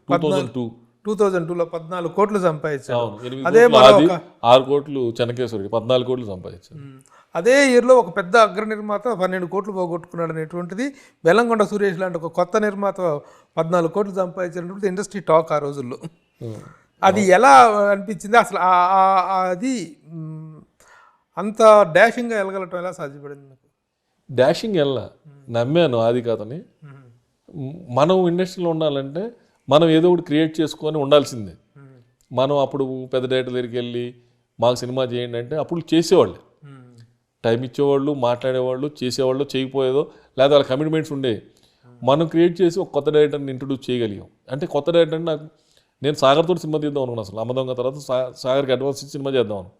2002లో 14 కోట్లు సంపాదించాడు. అదే 6 కోట్లు చెన్నకేశ్వరి 14 కోట్లు సంపాదించాడు. అదే ఇయర్లో ఒక పెద్ద అగ్ర నిర్మాత 12 కోట్లు పోగొట్టుకున్నాడు అనేటువంటిది, వెల్లంకొండ సురేష్ లాంటి ఒక కొత్త నిర్మాత 14 కోట్లు సంపాదించినటువంటి ఇండస్ట్రీ టాక్ ఆ రోజుల్లో. అది ఎలా అనిపించింది అసలు? అది అంత డాషింగ్గా వెళ్ళగలటం ఎలా సాధ్యపడింది? డాషింగ్ వెళ్ళా, నమ్మాను ఆది కథని. మనం ఇండస్ట్రీలో ఉండాలంటే మనం ఏదో ఒకటి క్రియేట్ చేసుకొని ఉండాల్సిందే. మనం అప్పుడు పెద్ద డైరెక్టర్ దగ్గరికి వెళ్ళి మాకు సినిమా చేయండి అంటే అప్పుడు చేసేవాళ్ళు, టైం ఇచ్చేవాళ్ళు, మాట్లాడేవాళ్ళు, చేసేవాళ్ళు, చేయకపోయేదో లేదా వాళ్ళ కమిట్మెంట్స్ ఉండేవి. మనం క్రియేట్ చేసి ఒక కొత్త డైరెక్టర్ని ఇంట్రొడ్యూస్ చేయగలిగాం. అంటే కొత్త డైరెక్టర్ అంటే నాకు, నేను సాగర్తో సినిమా తీద్దాం అనుకున్నాను అసలు. అమ్మదొంగ తర్వాత సాగర్కి అడ్వాన్స్ ఇచ్చి సినిమా చేద్దామని.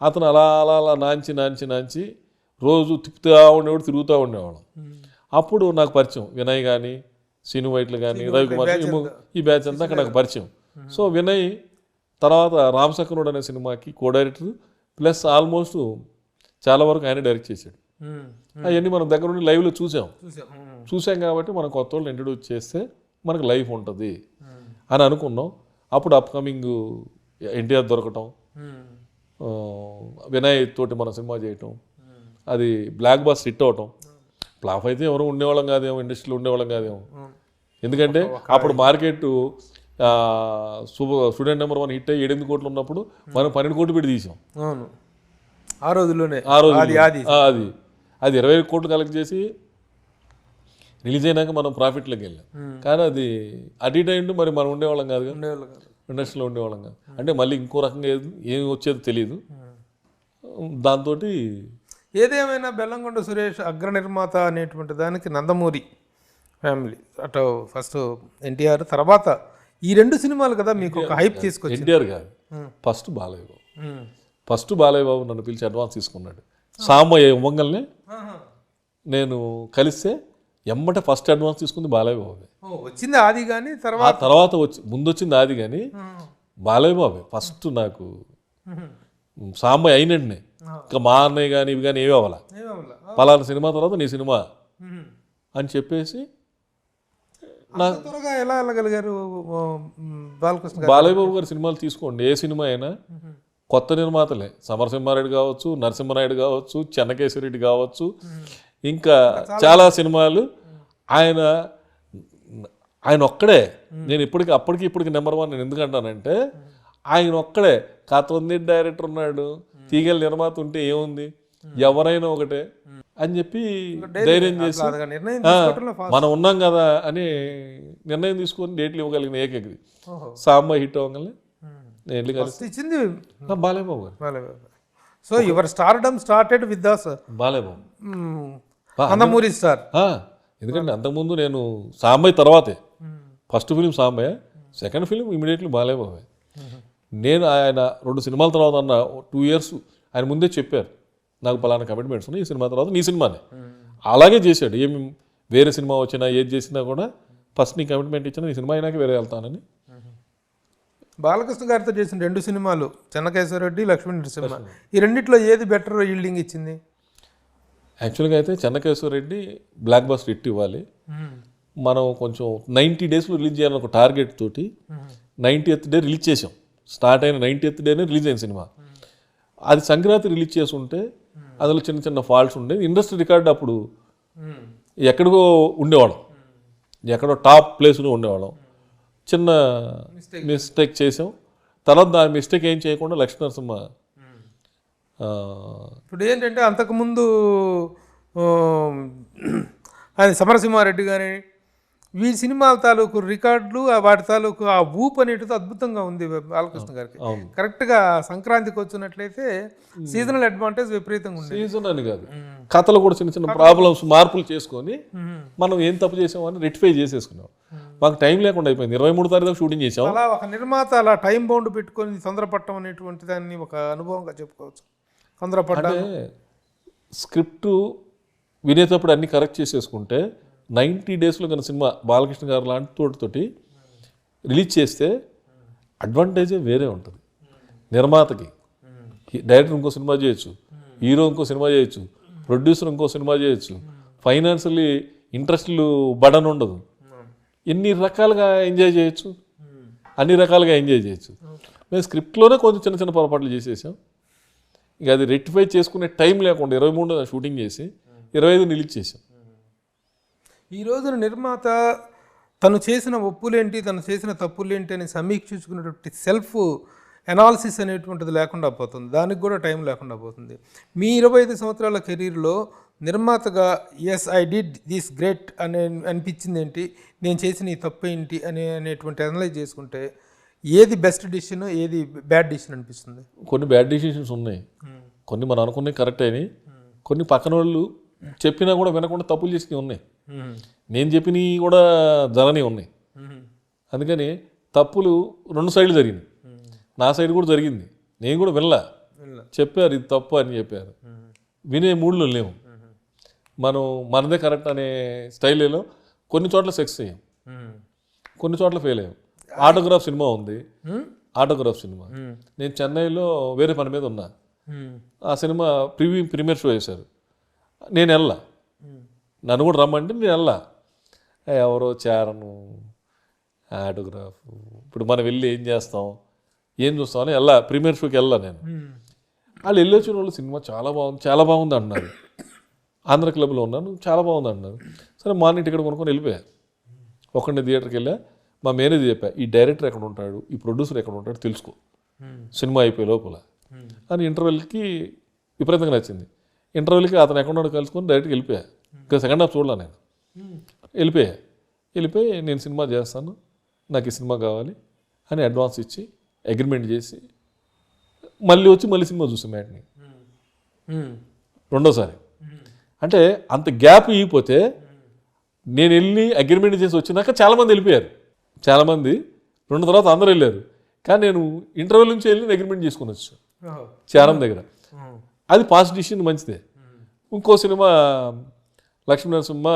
అతను అలా అలా అలా నాంచి రోజు తిప్పుతూ ఉండేవాడు, తిరుగుతూ ఉండేవాళ్ళం. అప్పుడు నాకు పరిచయం వినయ్ కానీ, సీను వైట్లు కానీ, రవికుమార్, ఈ బ్యాచ్ అంతా అక్కడ నాకు పరిచయం. సో వినయ్ తర్వాత రామ్ సక్నుడు అనే సినిమాకి కో డైరెక్టర్ ప్లస్ ఆల్మోస్ట్ చాలా వరకు ఆయన డైరెక్ట్ చేశాడు. అవన్నీ మనం దగ్గర నుండి లైవ్లో చూసాం కాబట్టి మనం కొత్త వాళ్ళని ఇంట్రడ్యూస్ చేస్తే మనకు లైఫ్ ఉంటుంది అని అనుకున్నాం. అప్పుడు అప్కమింగ్ ఎన్టీఆర్ దొరకటం, వినయ్ తోటి మన సినిమా చేయటం, అది బ్లాక్ బాస్ హిట్ అవటం. ఫ్లాప్ అయితే ఎవరు ఉండేవాళ్ళం కాదేమో, ఇండస్ట్రీలో ఉండేవాళ్ళం కాదేమో. ఎందుకంటే అప్పుడు మార్కెట్ స్టూడెంట్ నెంబర్ 1 హిట్ అయ్యి 8 కోట్లు ఉన్నప్పుడు మనం 12 కోట్లు పెట్టి తీసాం ఆ రోజుల్లోనే. అది 20 కోట్లు కలెక్ట్ చేసి రిలీజ్ అయినాక మనం ప్రాఫిట్లోకి వెళ్ళాం. కానీ అది అటు ఇటు అయిండు, మరి మనం ఉండేవాళ్ళం కాదు, ఇండస్ట్రీలో ఉండేవాళ్ళం కాదు. అంటే మళ్ళీ ఇంకో రకంగా ఏమి వచ్చేది తెలియదు. దాంతో ఏదేమైనా బెల్లంకొండ సురేష్ అగ్ర నిర్మాత అనేటువంటి దానికి నందమూరి ఫ్యామిలీ, అటు ఫస్ట్ ఎన్టీఆర్, తర్వాత ఈ 2 సినిమాలు కదా మీకు ఒక హైప్ తీసుకొచ్చి. ఎన్టీఆర్ గారు ఫస్ట్ బాలయ్య బాబు నన్ను పిలిచి అడ్వాన్స్ తీసుకున్నాడు. సామయ్య ఇవ్వగలనే నేను కలిస్తే ఎమ్మటే ఫస్ట్ అడ్వాన్స్ తీసుకుంది బాలయ్య బాబే. వచ్చింది ఆది కానీ తర్వాత ముందు వచ్చింది ఆది కానీ బాలయ్య బాబే ఫస్ట్. నాకు సాంబయ్య అయినట్టునే, ఇంకా మా అన్నయ్య కానీ ఇవి కానీ ఏవి అవ్వాల, పలానా సినిమా తర్వాత నీ సినిమా అని చెప్పేసి త్వరగా ఎలా వెళ్ళగలిగారు? బాలయ్య బాబు గారి సినిమాలు తీసుకోండి, ఏ సినిమా అయినా కొత్త నిర్మాతలే. సమరసింహారెడ్డి కావచ్చు, నరసింహనాయుడు కావచ్చు, చెన్నకేశ్వరరెడ్డి కావచ్చు, ఇంకా చాలా సినిమాలు. ఆయన ఒక్కడే. నేను అప్పటికి నెంబర్ 1 నేను ఎందుకంటానంటే ఆయన ఒక్కడే. కథ ఉంది, డైరెక్టర్ ఉన్నాడు, తీగల నిర్మాత ఉంటే ఏముంది, ఎవరైనా ఒకటే అని చెప్పి ధైర్యం చేసి అట్లాగా నిర్ణయం తీసుకోవటంలో fast. మనం ఉన్నాం కదా అని నిర్ణయం తీసుకొని డేట్లు ఇవ్వగలిగిన ఏకైకది ఓహో. సాంబా హిట్ అవ్వగలనే నేను వెళ్ళి కలిసి First ఇచ్చింది Balayya Babu garu Balayya. So your stardom started with the Balayya Babu Nandamuri star. ఎందుకంటే అంతకుముందు నేను సాంబయ్య తర్వాతే first film Sambayya, second film immediately Balayya Babu. నేను ఆయన 2 సినిమాల తర్వాత అన్న 2 years ఆయన ముందే చెప్పారు నాకు పలానా కమిట్మెంట్స్ ఉన్నాయి, ఈ సినిమా తర్వాత నీ సినిమానే. అలాగే చేశాడు. ఏమి వేరే సినిమా వచ్చినా ఏది చేసినా కూడా ఫస్ట్ నీ కమిట్మెంట్ ఇచ్చినా ఈ సినిమా అయినాక వేరే వెళ్తానని. బాలకృష్ణ గారితో చేసిన 2 సినిమాలు చెన్నకేశ్వరరెడ్డి, లక్ష్మీ నరసింహ, ఈ రెండిట్లో ఏది బెటర్ ఈల్డింగ్ ఇచ్చింది? యాక్చువల్గా అయితే చెన్నకేశ్వరరెడ్డి బ్లాక్ బస్టర్ హిట్ ఇవ్వాలి. మనం కొంచెం 90 daysలో రిలీజ్ చేయాలని ఒక టార్గెట్ తోటి 90th day రిలీజ్ చేసాం. స్టార్ట్ అయిన 90th dayనే రిలీజ్ అయిన సినిమా. అది సంక్రాంతి రిలీజ్ చేసి ఉంటే అందులో చిన్న చిన్న ఫాల్ట్స్ ఉండే. ఇండస్ట్రీ రికార్డ్ అప్పుడు ఎక్కడికో ఉండేవాళ్ళం, ఎక్కడో టాప్ ప్లేస్లో ఉండేవాళ్ళం. చిన్న మిస్టేక్ చేసాం. తర్వాత దాని మిస్టేక్ ఏం చేయకుండా లక్ష్మీ నరసింహ ఇప్పుడు ఏంటంటే అంతకుముందు ఆయన సమరసింహారెడ్డి కానీ వీరి సినిమాల తాలూకు రికార్డులు వాటి తాలూకు ఆ ఊపు అనేటిది అద్భుతంగా ఉంది బాలకృష్ణ గారికి. కరెక్ట్గా సంక్రాంతికి వచ్చినట్లయితే సీజనల్ అడ్వాంటేజ్ విపరీతంగా ఉంది. సీజన్ అని కాదు, కథలు కూడా చిన్న చిన్న ప్రాబ్లమ్స్ మార్పులు చేసుకొని మనం ఏం తప్పు చేసామని రెక్టిఫై చేసేసుకున్నాం. మాకు టైం లేకుండా అయిపోయింది. 23 తారీఖు షూటింగ్ చేసాం. అలా ఒక నిర్మాత అలా టైం బౌండ్ పెట్టుకొని తొందరపడటం అనేటువంటి దాన్ని ఒక అనుభవంగా చెప్పుకోవచ్చు. తొందరపడ్డా స్క్రిప్ట్ వినేటప్పుడు అన్ని కరెక్ట్ చేసేసుకుంటే 90 daysలో కన్నా సినిమా బాలకృష్ణ గారు లాంటి తోటి రిలీజ్ చేస్తే అడ్వాంటేజే వేరే ఉంటుంది. నిర్మాతకి డైరెక్టర్ ఇంకో సినిమా చేయొచ్చు, హీరో ఇంకో సినిమా చేయొచ్చు, ప్రొడ్యూసర్ ఇంకో సినిమా చేయొచ్చు, ఫైనాన్షియల్లీ ఇంట్రెస్ట్లు బడన్ ఉండదు. ఎన్ని రకాలుగా ఎంజాయ్ చేయొచ్చు, అన్ని రకాలుగా ఎంజాయ్ చేయొచ్చు. మేము స్క్రిప్ట్లోనే కొంచెం చిన్న చిన్న పొరపాట్లు చేసేసాం. ఇక అది రెక్టిఫై చేసుకునే టైం లేకుండా 23 షూటింగ్ చేసి 25 రిలీజ్ చేసాం. ఈ రోజున నిర్మాత తను చేసిన ఒప్పులేంటి, తను చేసిన తప్పులేంటి అని సమీక్షించుకునేటువంటి సెల్ఫ్ అనాలిసిస్ అనేటువంటిది లేకుండా పోతుంది. దానికి కూడా టైం లేకుండా పోతుంది. మీ 25 సంవత్సరాల కెరీర్లో నిర్మాతగా as I did this great అని అనిపించింది ఏంటి, నేను చేసిన ఈ తప్పు ఏంటి అనేటువంటి అనలైజ్ చేసుకుంటే ఏది బెస్ట్ డిసిషన్, ఏది బ్యాడ్ డిసిషన్ అనిపిస్తుంది? కొన్ని బ్యాడ్ డిసిషన్స్ ఉన్నాయి, కొన్ని మనం అనుకున్నవి కరెక్ట్ అయినాయి, కొన్ని పక్కన వాళ్ళు చెప్పినా కూడా వినకుండా తప్పులు చేసినవి ఉన్నాయి, నేను చెప్పినవి కూడా జరని ఉన్నాయి. అందుకని తప్పులు 2 సైడ్లు జరిగినాయి. నా సైడ్ కూడా జరిగింది, నేను కూడా వినలా. చెప్పారు ఇది తప్పు అని చెప్పారు, వినే మూడ్లో లేవు. మనం మనదే కరెక్ట్ అనే స్టైల్లో కొన్ని చోట్ల సక్సెస్ అయ్యాం, కొన్ని చోట్ల ఫెయిల్ అయ్యాం. ఆటోగ్రాఫ్ సినిమా ఉంది, ఆటోగ్రాఫ్ సినిమా నేను చెన్నైలో వేరే పని మీద ఉన్నా. ఆ సినిమా ప్రీమియర్ షో చేశారు, నేను వెళ్ళా. నన్ను కూడా రమ్మంటే నేను వెళ్ళా. ఎవరో చేరను ఆటోగ్రాఫ్, ఇప్పుడు మనం వెళ్ళి ఏం చేస్తాం, ఏం చూస్తామని వెళ్ళా. ప్రీమియర్ షోకి వెళ్ళా నేను. వాళ్ళు వెళ్ళి వచ్చిన వాళ్ళు సినిమా చాలా బాగుంది, చాలా బాగుంది అంటున్నారు. ఆంధ్ర క్లబ్లో ఉన్నాను, చాలా బాగుంది అంటున్నారు. సరే మార్నింగ్ టికెట్ కొనుక్కొని వెళ్ళిపోయా. ఒకరిని థియేటర్కి వెళ్ళా. మా మేనేజర్ చెప్పా, ఈ డైరెక్టర్ ఎక్కడ ఉంటాడు, ఈ ప్రొడ్యూసర్ ఎక్కడ ఉంటాడు తెలుసుకో, సినిమా అయిపోయే లోపల అని. ఇంటర్వెల్కి విపరీతంగా నచ్చింది. ఇంటర్వెల్కి అతను ఎక్కడ ఉన్నాడో కలుసుకొని డైరెక్ట్గా వెళ్ళిపోయా. ఇంకా సెకండ్ హాఫ్ చూడలే నేను. వెళ్ళిపోయి నేను సినిమా చేస్తాను, నాకు ఈ సినిమా కావాలి అని అడ్వాన్స్ ఇచ్చి అగ్రిమెంట్ చేసి మళ్ళీ వచ్చి మళ్ళీ సినిమా చూసాం మ్యాట్ని రెండోసారి. అంటే అంత గ్యాప్ ఇగిపోతే నేను వెళ్ళి అగ్రిమెంట్ చేసి వచ్చినాక చాలామంది వెళ్ళిపోయారు. చాలామంది 2 తర్వాత అందరూ వెళ్ళారు. కానీ నేను ఇంటర్వ్యూ నుంచి వెళ్ళి అగ్రిమెంట్ చేసుకుని వచ్చాను చారం దగ్గర. అది పాస్ట్ డిసిషన్, మంచిదే. ఇంకో సినిమా లక్ష్మీ నరసింహ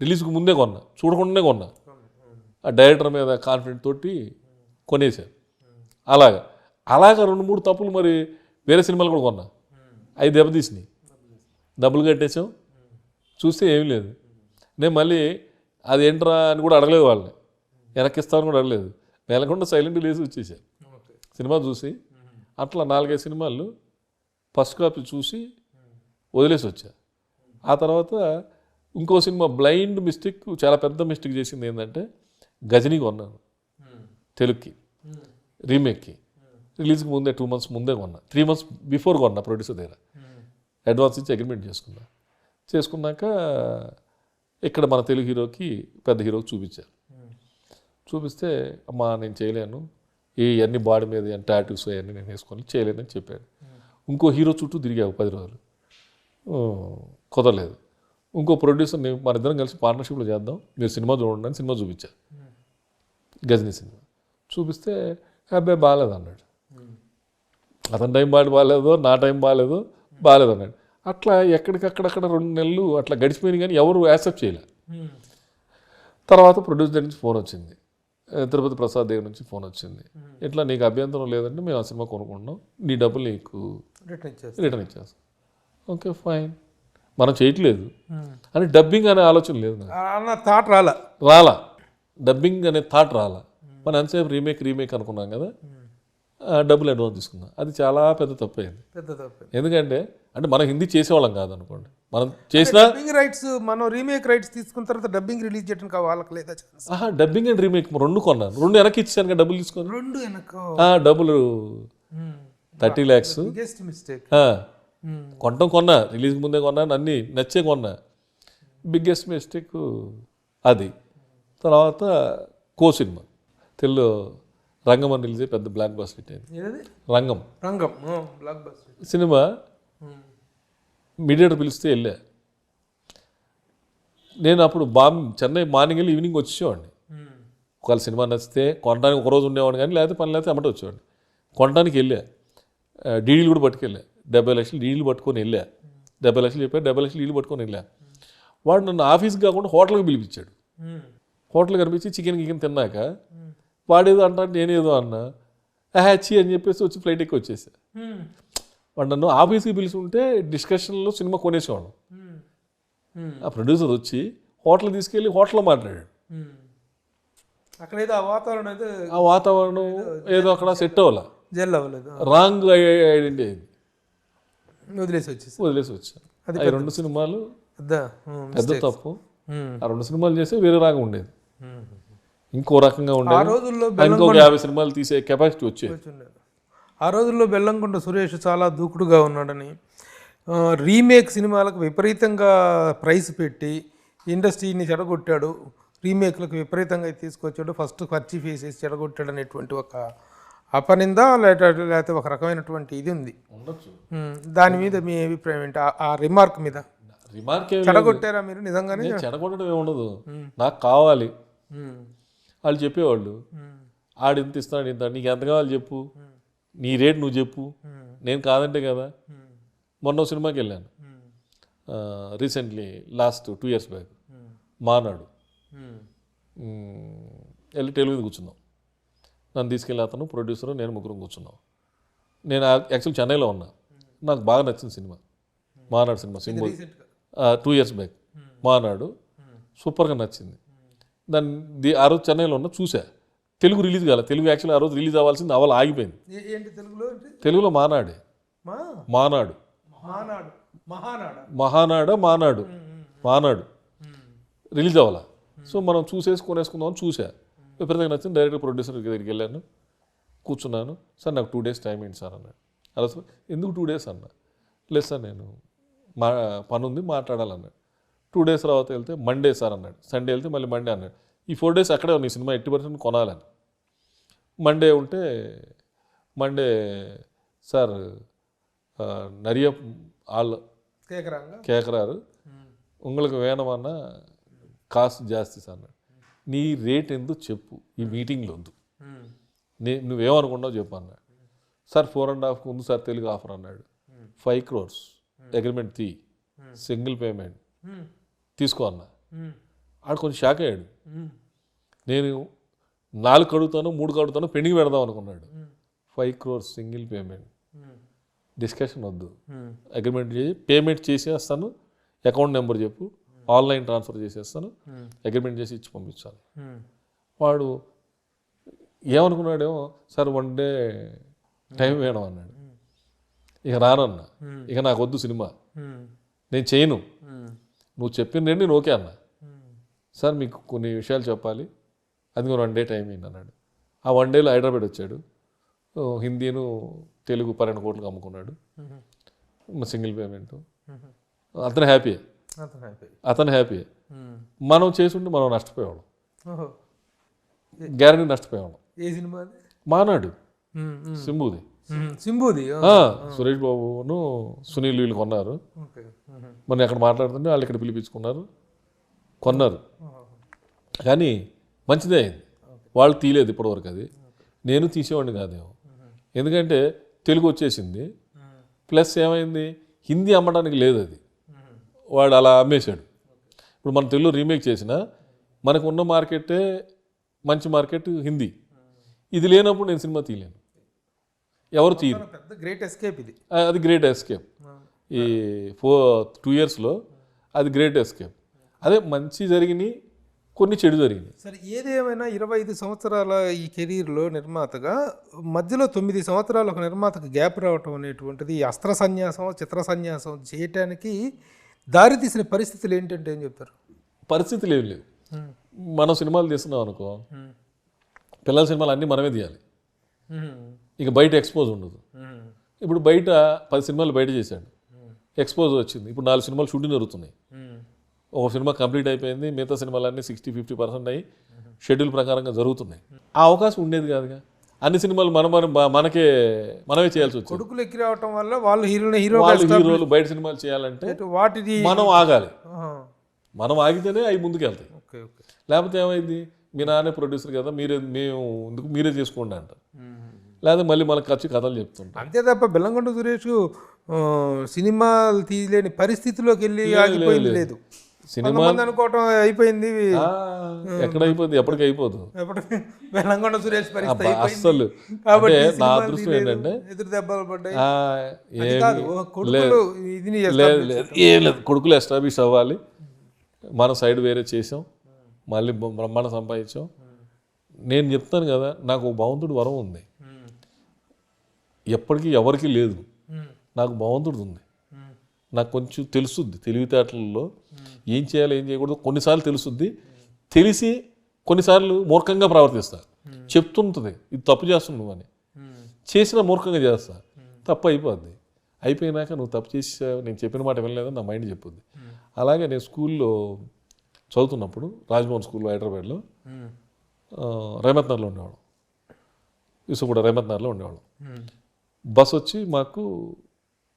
రిలీజ్కి ముందే కొన్నా, చూడకుండానే కొన్నా. ఆ డైరెక్టర్ మీద కాన్ఫిడెంట్ తోటి కొనేసాను. అలాగా 2-3 తప్పులు మరి వేరే సినిమాలు కూడా కొన్నా, అవి దెబ్బతీసినాయి. డబ్బులు కట్టేసాం, చూస్తే ఏమీ లేదు. నేను మళ్ళీ అది ఏంట్రా అని కూడా అడగలేదు, వాళ్ళని వెనక్కిస్తామని కూడా అడగలేదు. నెలకొండ సైలెంట్ లేసి వచ్చేసాను సినిమా చూసి. అట్లా 4-5 సినిమాలు ఫస్ట్ కాపీ చూసి వదిలేసి వచ్చా. ఆ తర్వాత ఇంకో సినిమా బ్లైండ్ మిస్టేక్, చాలా పెద్ద మిస్టేక్ చేసింది ఏంటంటే గజనీ కొన్నాను తెలుగుకి, రీమేక్కి. రిలీజ్కి ముందే 2 months ముందే కొన్నా, 3 months బిఫోర్ కొన్నా ప్రొడ్యూసర్ దగ్గర. అడ్వాన్స్ ఇచ్చి అగ్రిమెంట్ చేసుకున్నాక ఇక్కడ మన తెలుగు హీరోకి పెద్ద హీరోకి చూపించారు. చూపిస్తే అమ్మా నేను చేయలేను, అన్ని బాడీ మీద టాటూస్ అవన్నీ నేను వేసుకొని చేయలేనని చెప్పాడు. ఇంకో హీరో చుట్టూ తిరిగావు 10 రోజులు, కుదరలేదు. ఇంకో ప్రొడ్యూసర్ మన ఇద్దరం కలిసి పార్ట్నర్షిప్లో చేద్దాం, మీరు సినిమా చూడండి అని సినిమా చూపించారు. గజనీ సినిమా చూపిస్తే అబ్బాయి బాగాలేదు అన్నాడు. అతని టైం బాగాలేదో నా టైం బాగాలేదు అన్నాడు. అట్లా ఎక్కడికక్కడక్కడ 2 నెలలు అట్లా గడిచిపోయింది, కానీ ఎవరు యాక్సెప్ట్ చేయలే. తర్వాత ప్రొడ్యూసర్ నుంచి ఫోన్ వచ్చింది, తిరుపతి ప్రసాద్ దేవ్ నుంచి ఫోన్ వచ్చింది. ఇట్లా నీకు అభ్యంతరం లేదంటే మేము ఆ సినిమా కొనుక్కుంటున్నాం, నీ డబ్బులు నీకు రిటర్న్ ఇచ్చేస్తాం. ఓకే ఫైన్, మనం చేయట్లేదు అని డబ్బింగ్ అనే ఆలోచన లేదు, థాట్ రాలా డబ్బింగ్ అనే థాట్ రాలా. మనం ఎంతసేపు రీమేక్ అనుకున్నాం కదా, డబ్బులు అడ్వాన్స్ తీసుకున్నాం. అది చాలా పెద్ద తప్పు అయింది. ఎందుకంటే మనం హిందీ చేసేవాళ్ళం కాదనుకోండి, మనం చేసిన రైట్స్, మనం రీమేక్ రైట్స్ తీసుకున్న తర్వాత డబ్బింగ్ రిలీజ్ చేయడానికి వాళ్ళకి లేదా ఛాన్స్. డబ్బింగ్ అండ్ రీమేక్ 2 కొన్నాను, 2 వెనక్కి ఇచ్చాను డబ్బులు తీసుకొని. 2 వెనక డబ్బులు 30 lakhs మిస్టేక్. కొన్నా, రిలీజ్కి ముందే కొన్నాను, అన్నీ నచ్చే కొన్నా. బిగ్గెస్ట్ మిస్టేక్ అది. తర్వాత సినిమా తెలుగు రంగం అని రిలీజ్ పెద్ద బ్లాక్ బస్టర్ హిట్ అయింది. రంగం బ్లాక్ బస్టర్ సినిమా మీడియేటర్ పిలిస్తే వెళ్ళా. నేను అప్పుడు చెన్నై మార్నింగ్ వెళ్ళి ఈవినింగ్ వచ్చేవాడిని. ఒకవేళ సినిమా నచ్చితే కొనడానికి ఒకరోజు ఉండేవాడిని, కానీ లేకపోతే పని లేకపోతే అమ్మట వచ్చేవాడిని. కొనడానికి వెళ్ళా, డీడీలు కూడా పట్టుకెళ్ళా. 70 లక్షలు డీడీలు పట్టుకొని వెళ్ళా. 70 లక్షలు చెప్పారు, 70 లక్షలు డీడీలు పట్టుకొని వెళ్ళా. వాడు నన్ను ఆఫీస్కి కాకుండా హోటల్కి పిలిపించాడు. హోటల్ కనిపించి చికెన్ తిన్నాక వాడేదో అంటాడు, నేనేదో అన్నా, హ్యాచీ అని చెప్పేసి వచ్చి ఫ్లైట్ ఎక్కి వచ్చేసా. వాడు నన్ను ఆఫీస్కి పిలిచి ఉంటే డిస్కషన్లో సినిమా కొనేసేవాడు. ఆ ప్రొడ్యూసర్ వచ్చి హోటల్ తీసుకెళ్ళి హోటల్లో మాట్లాడాడు. అక్కడైతే ఆ వాతావరణం ఏదో అక్కడ సెట్ అవ్వాల, జెల్ అవ్వలేదు, రాంగ్ ఐడెంటిటీ అయింది. వదిలేసి వచ్చాను. ఆ 2 సినిమాలు పెద్ద తప్పు. ఆ 2 సినిమాలు చేస్తే వేరే రాగా ఉండేది, ఇంకో రకంగా ఉండేది. ఇంకొక 50 సినిమాలు తీసే కెపాసిటీ వచ్చేది. ఆ రోజుల్లో బెల్లంకొండ సురేష్ చాలా దూకుడుగా ఉన్నాడని, రీమేక్ సినిమాలకు విపరీతంగా ప్రైస్ పెట్టి ఇండస్ట్రీని చెడగొట్టాడు, రీమేక్లకు విపరీతంగా తీసుకొచ్చాడు, ఫస్ట్ ఖర్చు వేసేసి చెడగొట్టాడు అనేటువంటి ఒక అపనింద లేకపోతే ఒక రకమైనటువంటి ఇది ఉంది. దాని మీద మీ అభిప్రాయం ఏంటి? ఆ రిమార్క్ మీద చెడగొట్టారా మీరు నిజంగానే? చెడగొట్టడం ఏముండదు, నాకు కావాలి వాళ్ళు చెప్పేవాళ్ళు. ఆడింత ఇస్తాడు, ఇంత నీకు ఎంత కావాలి చెప్పు, నీ రేట్ నువ్వు చెప్పు, నేను కాదంటే కదా. మొన్న సినిమాకి వెళ్ళాను రీసెంట్లీ, లాస్ట్ 2 years బ్యాక్, మానాడు. వెళ్ళి తెలుగు మీద కూర్చున్నాం. నన్ను తీసుకెళ్ళి అతను ప్రొడ్యూసరు నేను ముగ్గురం కూర్చున్నాం. నేను యాక్చువల్ చెన్నైలో ఉన్నా, నాకు బాగా నచ్చింది సినిమా మానాడు సినిమా. 2 years బ్యాక్ మానాడు సూపర్గా నచ్చింది. దాన్ని ఆ రోజు చెన్నైలో ఉన్నా, చూసా. తెలుగు రిలీజ్ కాలే, తెలుగు యాక్చువల్ ఆ రోజు రిలీజ్ అవ్వాల్సింది ఆగిపోయింది. తెలుగులో మానాడు రిలీజ్ అవ్వాలా. సో మనం కొనేసుకుందామని చూసా. విపరీతంగా నచ్చింది. డైరెక్ట్ ప్రొడ్యూసర్ దగ్గరికి వెళ్ళాను, కూర్చున్నాను. సార్ నాకు 2 days టైం ఏంటి సార్ అన్నాడు. అలా ఎందుకు 2 days అన్నా? లేదు సార్ నేను పని ఉంది మాట్లాడాలన్నాడు. 2 days తర్వాత వెళ్తే మండే సార్ అన్నాడు. సండే వెళ్తే మళ్ళీ మండే అన్నాడు. ఈ 4 days అక్కడే నీ సినిమా 80% కొనాలని. మండే సార్ நிறைய ஆள் கேட்குறாரு, உங்களுக்கு வேணுమన్నా కాస్ట్ జాస్తి సార్ అన్నాడు. నీ రేట్ ఎందు చెప్పు, ఈ మీటింగ్లో వద్దు, నువ్వేమనుకున్నావు చెప్పు అన్నాడు. సార్ 4.5 ఉంది సార్ తెలుగు ఆఫర్ అన్నాడు. 5 crores అగ్రిమెంట్ సింగిల్ పేమెంట్ తీసుకో అన్నా. ఆడు కొంచెం షాక్ అయ్యాడు. నేను 4 అడుగుతాను, 3 అడుగుతాను, పెండింగ్ పెడదాం అనుకున్నాడు. 5 crores సింగిల్ పేమెంట్, డిస్కషన్ వద్దు, అగ్రిమెంట్ చేసి పేమెంట్ చేసేస్తాను, అకౌంట్ నెంబర్ చెప్పు, ఆన్లైన్ ట్రాన్స్ఫర్ చేసేస్తాను, అగ్రిమెంట్ చేసి ఇచ్చి పంపించాలి. వాడు ఏమనుకున్నాడేమో, సార్ 1 day టైం వేయడం అన్నాడు. ఇక రానన్నా, ఇక నాకు వద్దు సినిమా, నేను చేయను, నువ్వు చెప్పిన రేటు నేను ఓకే అన్నా. సార్ మీకు కొన్ని విషయాలు చెప్పాలి, అది 1 day టైం అయింది అన్నాడు. ఆ 1 dayలో హైదరాబాద్ వచ్చాడు. హిందీను తెలుగు 12 కోట్లకు అమ్ముకున్నాడు. Single payment. అతను హ్యాపీ, అతను హ్యాపీ. అతను హ్యాపీ. మనం చేసుంటే మనం నష్టపోయేవాళ్ళం, ఓహో, గ్యారంటీ నష్టపోయేవాళ్ళం. ఏ సినిమా అది? మానాడు సింబుది. సింబుది. సురేష్ బాబును సునీల్ వీళ్ళు కొన్నారు. ఓకే. మనం ఎక్కడ మాట్లాడుతుంటే వాళ్ళు ఇక్కడ పిలిపించుకున్నారు, కొన్నారు. కానీ మంచిదే అయింది. వాళ్ళు తీయలేదు ఇప్పటివరకు, అది నేను తీసేవాడిని కాదేమో. ఎందుకంటే తెలుగు వచ్చేసింది, ప్లస్ ఏమైంది హిందీ అమ్మడానికి లేదు, అది వాడు అలా అమ్మేశాడు. ఇప్పుడు మన తెలుగు రీమేక్ చేసినా మనకు ఉన్న మార్కెటే మంచి మార్కెట్ హిందీ. ఇది లేనప్పుడు నేను సినిమా తీయలేను, ఎవరు తీయరు. పెద్ద గ్రేట్ ఎస్కేప్ ఇది. అది గ్రేట్ ఎస్కేప్. ఈ 2 yearsలో అది గ్రేట్ ఎస్కేప్. అదే మంచి జరిగినాయి, కొన్ని చెడు జరిగినాయి. సరే, ఏదేమైనా 25 సంవత్సరాల ఈ కెరీర్లో నిర్మాతగా మధ్యలో 9 సంవత్సరాలు ఒక నిర్మాతకు గ్యాప్ రావటం అనేటువంటిది అస్త్ర సన్యాసం, చిత్ర సన్యాసం చేయటానికి దారి తీసిన పరిస్థితులు ఏంటంటే ఏం చెప్తారు? పరిస్థితులు ఏం లేవు. మనం సినిమాలు తీస్తున్నాం అనుకో, పిల్లల సినిమాలు అన్నీ మనమే తీయాలి, ఇక బయట ఎక్స్పోజ్ ఉండదు. ఇప్పుడు బయట 10 సినిమాలు బయట చేశాడు, ఎక్స్పోజ్ వచ్చింది. ఇప్పుడు 4 సినిమాలు షూటింగ్ జరుగుతున్నాయి. ఒక సినిమా కంప్లీట్ అయిపోయింది, మిగతా సినిమాలన్నీ 60-50% అయ్యి షెడ్యూల్ ప్రకారంగా జరుగుతున్నాయి. ఆ అవకాశం ఉండేది కాదుగా. అన్ని సినిమాలు మనమే చేయాల్సి వచ్చింది. కొడుకులు ఎక్కి రావటం వల్ల వాళ్ళు హీరోలు బయట సినిమాలు చేయాలంటే వాటిని మనం ఆగాలి. మనం ఆగితేనే అవి ముందుకు వెళ్తాయి. లేకపోతే ఏమైంది, మీ నాన్నే ప్రొడ్యూసర్ కదా, మీరే చేసుకోండి అంటారు. లేదా మళ్ళీ మనకు ఖర్చు కథలు చెప్తుంటాం. అంతే తప్ప బెల్లంకొండ సురేష్ సినిమాలు తీయలేని పరిస్థితిలోకి వెళ్ళి ఆగిపోయింది లేదు. సినిమా అనుకోవటం అయిపోయింది, ఎక్కడ అయిపోయింది, ఎప్పటికీ అయిపోతుంది. బెల్లంకొండ సురేష్ పరిస్థితి అస్సలు. నా అదృష్టం ఏంటంటే ఎదురు దెబ్బలు పడ్డాయి. లేదు, కొడుకులు ఎస్టాబ్లిష్ అవ్వాలి, మన సైడ్ వేరే చేసాం, మళ్ళీ బ్రహ్మాండ సంపాదించాం. నేను చెప్తాను కదా, నాకు భగవంతుడు వరం ఉంది, ఎప్పటికీ ఎవరికి లేదు, నాకు భగవంతుడు ఉంది. నాకు కొంచెం తెలుసుద్ది, తెలివితేటలలో ఏం చేయాలి ఏం చేయకూడదు కొన్నిసార్లు తెలుసుద్ది. తెలిసి కొన్నిసార్లు మూర్ఖంగా ప్రవర్తిస్తా, చెప్తుంటుంది ఇది తప్పు చేస్తున్నావు అని, చేసిన మూర్ఖంగా చేస్తా, తప్పు అయిపోద్ది. అయిపోయినాక నువ్వు తప్పు చేసావు, నేను చెప్పిన మాట వినలేదని నా మైండ్ చెప్పుద్ది. అలాగే నేను స్కూల్లో చదువుతున్నప్పుడు రాజ్భవన్ స్కూల్లో హైదరాబాద్లో రేమత్నగర్లో ఉండేవాళ్ళం, కూడా రేమత్నగర్లో ఉండేవాళ్ళం. బస్ వచ్చి మాకు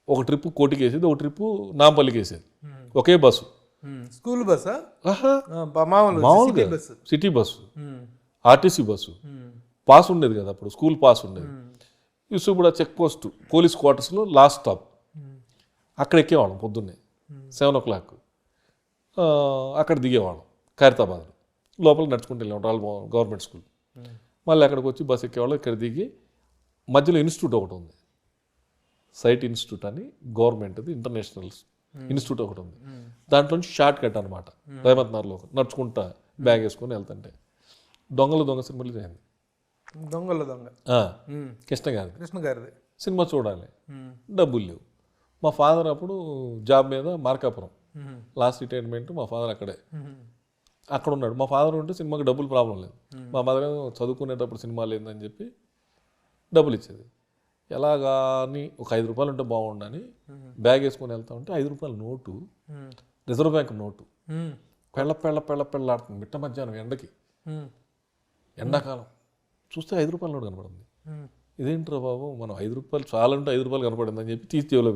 ఒక ట్రిప్పు కోటికి వేసేది, ఒక ట్రిప్పు నాంపల్లికి వేసేది, ఒకే బస్సు. స్కూల్ బస్సా? మామూలుగా city bus, RTC bus. Pass ఉండేది కదా అప్పుడు, స్కూల్ పాస్ ఉండేది. కూడా చెక్ పోస్ట్ పోలీస్ క్వార్టర్స్లో లాస్ట్ స్టాప్, అక్కడ ఎక్కేవాళ్ళం పొద్దున్నే 7 o'clock. అక్కడ దిగేవాళ్ళం ఖైరతాబాద్లో, లోపల నడుచుకుంటూ వెళ్ళేవాళ్ళం రాజ్భవన్ గవర్నమెంట్ స్కూల్. మళ్ళీ అక్కడికి వచ్చి బస్సు ఎక్కేవాళ్ళం. ఇక్కడ దిగి మధ్యలో ఇన్స్టిట్యూట్ ఒకటి ఉంది, సైట్ ఇన్స్టిట్యూట్ అని గవర్నమెంట్ది, ఇంటర్నేషనల్ ఇన్స్టిట్యూట్ ఒకటి ఉంది. దాంట్లో నుంచి షార్ట్ కట్ అనమాట, రేమత్నగర్లో నడుచుకుంటా బ్యాగ్ వేసుకొని వెళ్తుంటే దొంగ సినిమాలు చేయండి. కృష్ణ గారిది సినిమా చూడాలి, డబ్బులు లేవు. మా ఫాదర్ అప్పుడు జాబ్ మీద మార్కాపురం, లాస్ట్ రిటైర్మెంట్ మా ఫాదర్ అక్కడ ఉన్నాడు. మా ఫాదర్ ఉంటే సినిమాకి డబ్బులు ప్రాబ్లం లేదు. మా మదర్ చదువుకునేటప్పుడు సినిమా లేదని చెప్పి డబ్బులు ఇచ్చేది. ఎలాగాని ఒక 5 రూపాయలు ఉంటే బాగుండని బ్యాగ్ వేసుకొని వెళ్తా ఉంటే 5 రూపాయల నోటు, రిజర్వ్ బ్యాంక్ నోటు, పెళ్ళాడుతుంది మిట్ట మధ్యాహ్నం ఎండకి, ఎండాకాలం చూస్తే 5 రూపాయల నోటు కనపడింది. ఇదేంట్రా బాబు, మనం 5 రూపాయలు చాలంటే 5 రూపాయలు కనపడింది అని చెప్పి తీసి జేబులో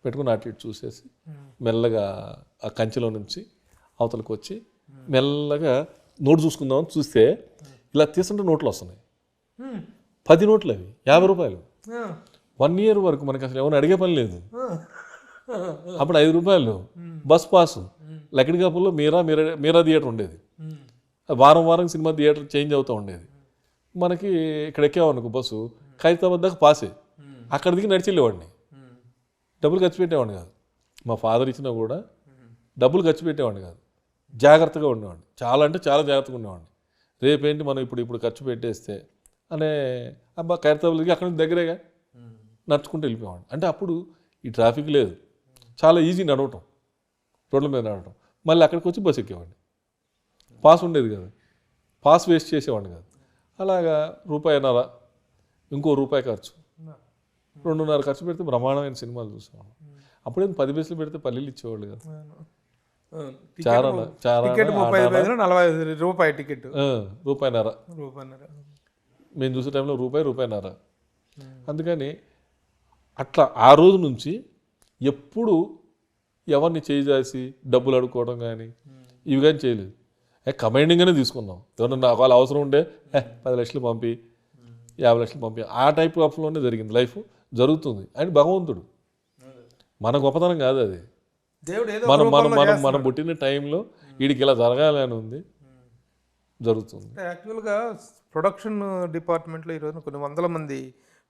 పెట్టుకుని అటు ఇటు చూసేసి మెల్లగా ఆ కంచెలో నుంచి అవతలకు వచ్చి మెల్లగా నోటు చూసుకుందామని చూస్తే ఇలా తీసుకుంటే నోట్లు వస్తున్నాయి. 10 నోట్లు, అవి 50 రూపాయలు. 1 year వరకు మనకి అసలు ఏమైనా అడిగే పని లేదు. అప్పుడు 5 రూపాయలు బస్ పాసు, లక్కడికాపుల్లో మీరా థియేటర్ ఉండేది, వారం సినిమా థియేటర్ చేంజ్ అవుతూ ఉండేది. మనకి ఇక్కడ ఎక్కేవాడిని బస్సు ఖైరతాబాద్ దాకా పాసే, అక్కడ దిగి నడిచి వెళ్ళేవాడిని, డబ్బులు ఖర్చు పెట్టేవాడిని కాదు. మా ఫాదర్ ఇచ్చినా కూడా డబ్బులు ఖర్చు పెట్టేవాడిని కాదు, జాగ్రత్తగా ఉండేవాడిని, చాలా అంటే చాలా జాగ్రత్తగా ఉండేవాడిని. రేపేంటి మనం ఇప్పుడు ఖర్చు పెట్టేస్తే అనే అబ్బా ఖైరతాబాద్ దిగి అక్కడ నుంచి దగ్గరేగా నడుచుకుంటూ వెళ్ళిపోయేవాడిని. అంటే అప్పుడు ఈ ట్రాఫిక్ లేదు, చాలా ఈజీ నడవటం, రోడ్ల మీద నడవటం. మళ్ళీ అక్కడికి వచ్చి బస్సు ఎక్కేవాడిని, పాస్ ఉండేది కదా, పాస్ వేస్ట్ చేసేవాడిని కాదు. అలాగా ₹1.50, ఇంకో రూపాయి ఖర్చు, 2.5 ఖర్చు పెడితే బ్రహ్మాండమైన సినిమాలు చూసాం. అప్పుడే 10 పైసలు పెడితే పల్లీలు ఇచ్చేవాళ్ళు కదా. టికెట్ 35 40 రూపాయి టికెట్, రూపాయిన్నర. రూపాయిన్నర. మేము చూసే టైంలో రూపాయిన్నర. అందుకని అట్లా ఆ రోజు నుంచి ఎప్పుడు ఎవరిని చేసి డబ్బులు అడుక్కోవడం కానీ ఇవి కానీ చేయలేదు. కమాండింగ్గానే తీసుకున్నాం. ఎవరన్నా నాకు వాళ్ళ అవసరం ఉంటే 10 లక్షలు పంపి 50 లక్షలు పంపి ఆ టైప్ ఆఫ్లోనే జరిగింది. లైఫ్ జరుగుతుంది అని భగవంతుడు, మన గొప్పతనం కాదు అది. దేవుడు ఏదో మనం మనం మనం మనం పుట్టిన టైంలో వీడికి ఇలా జరగాలని ఉంది, జరుగుతుంది. యాక్చువల్గా ప్రొడక్షన్ డిపార్ట్మెంట్లో ఈరోజు కొన్ని వందల మంది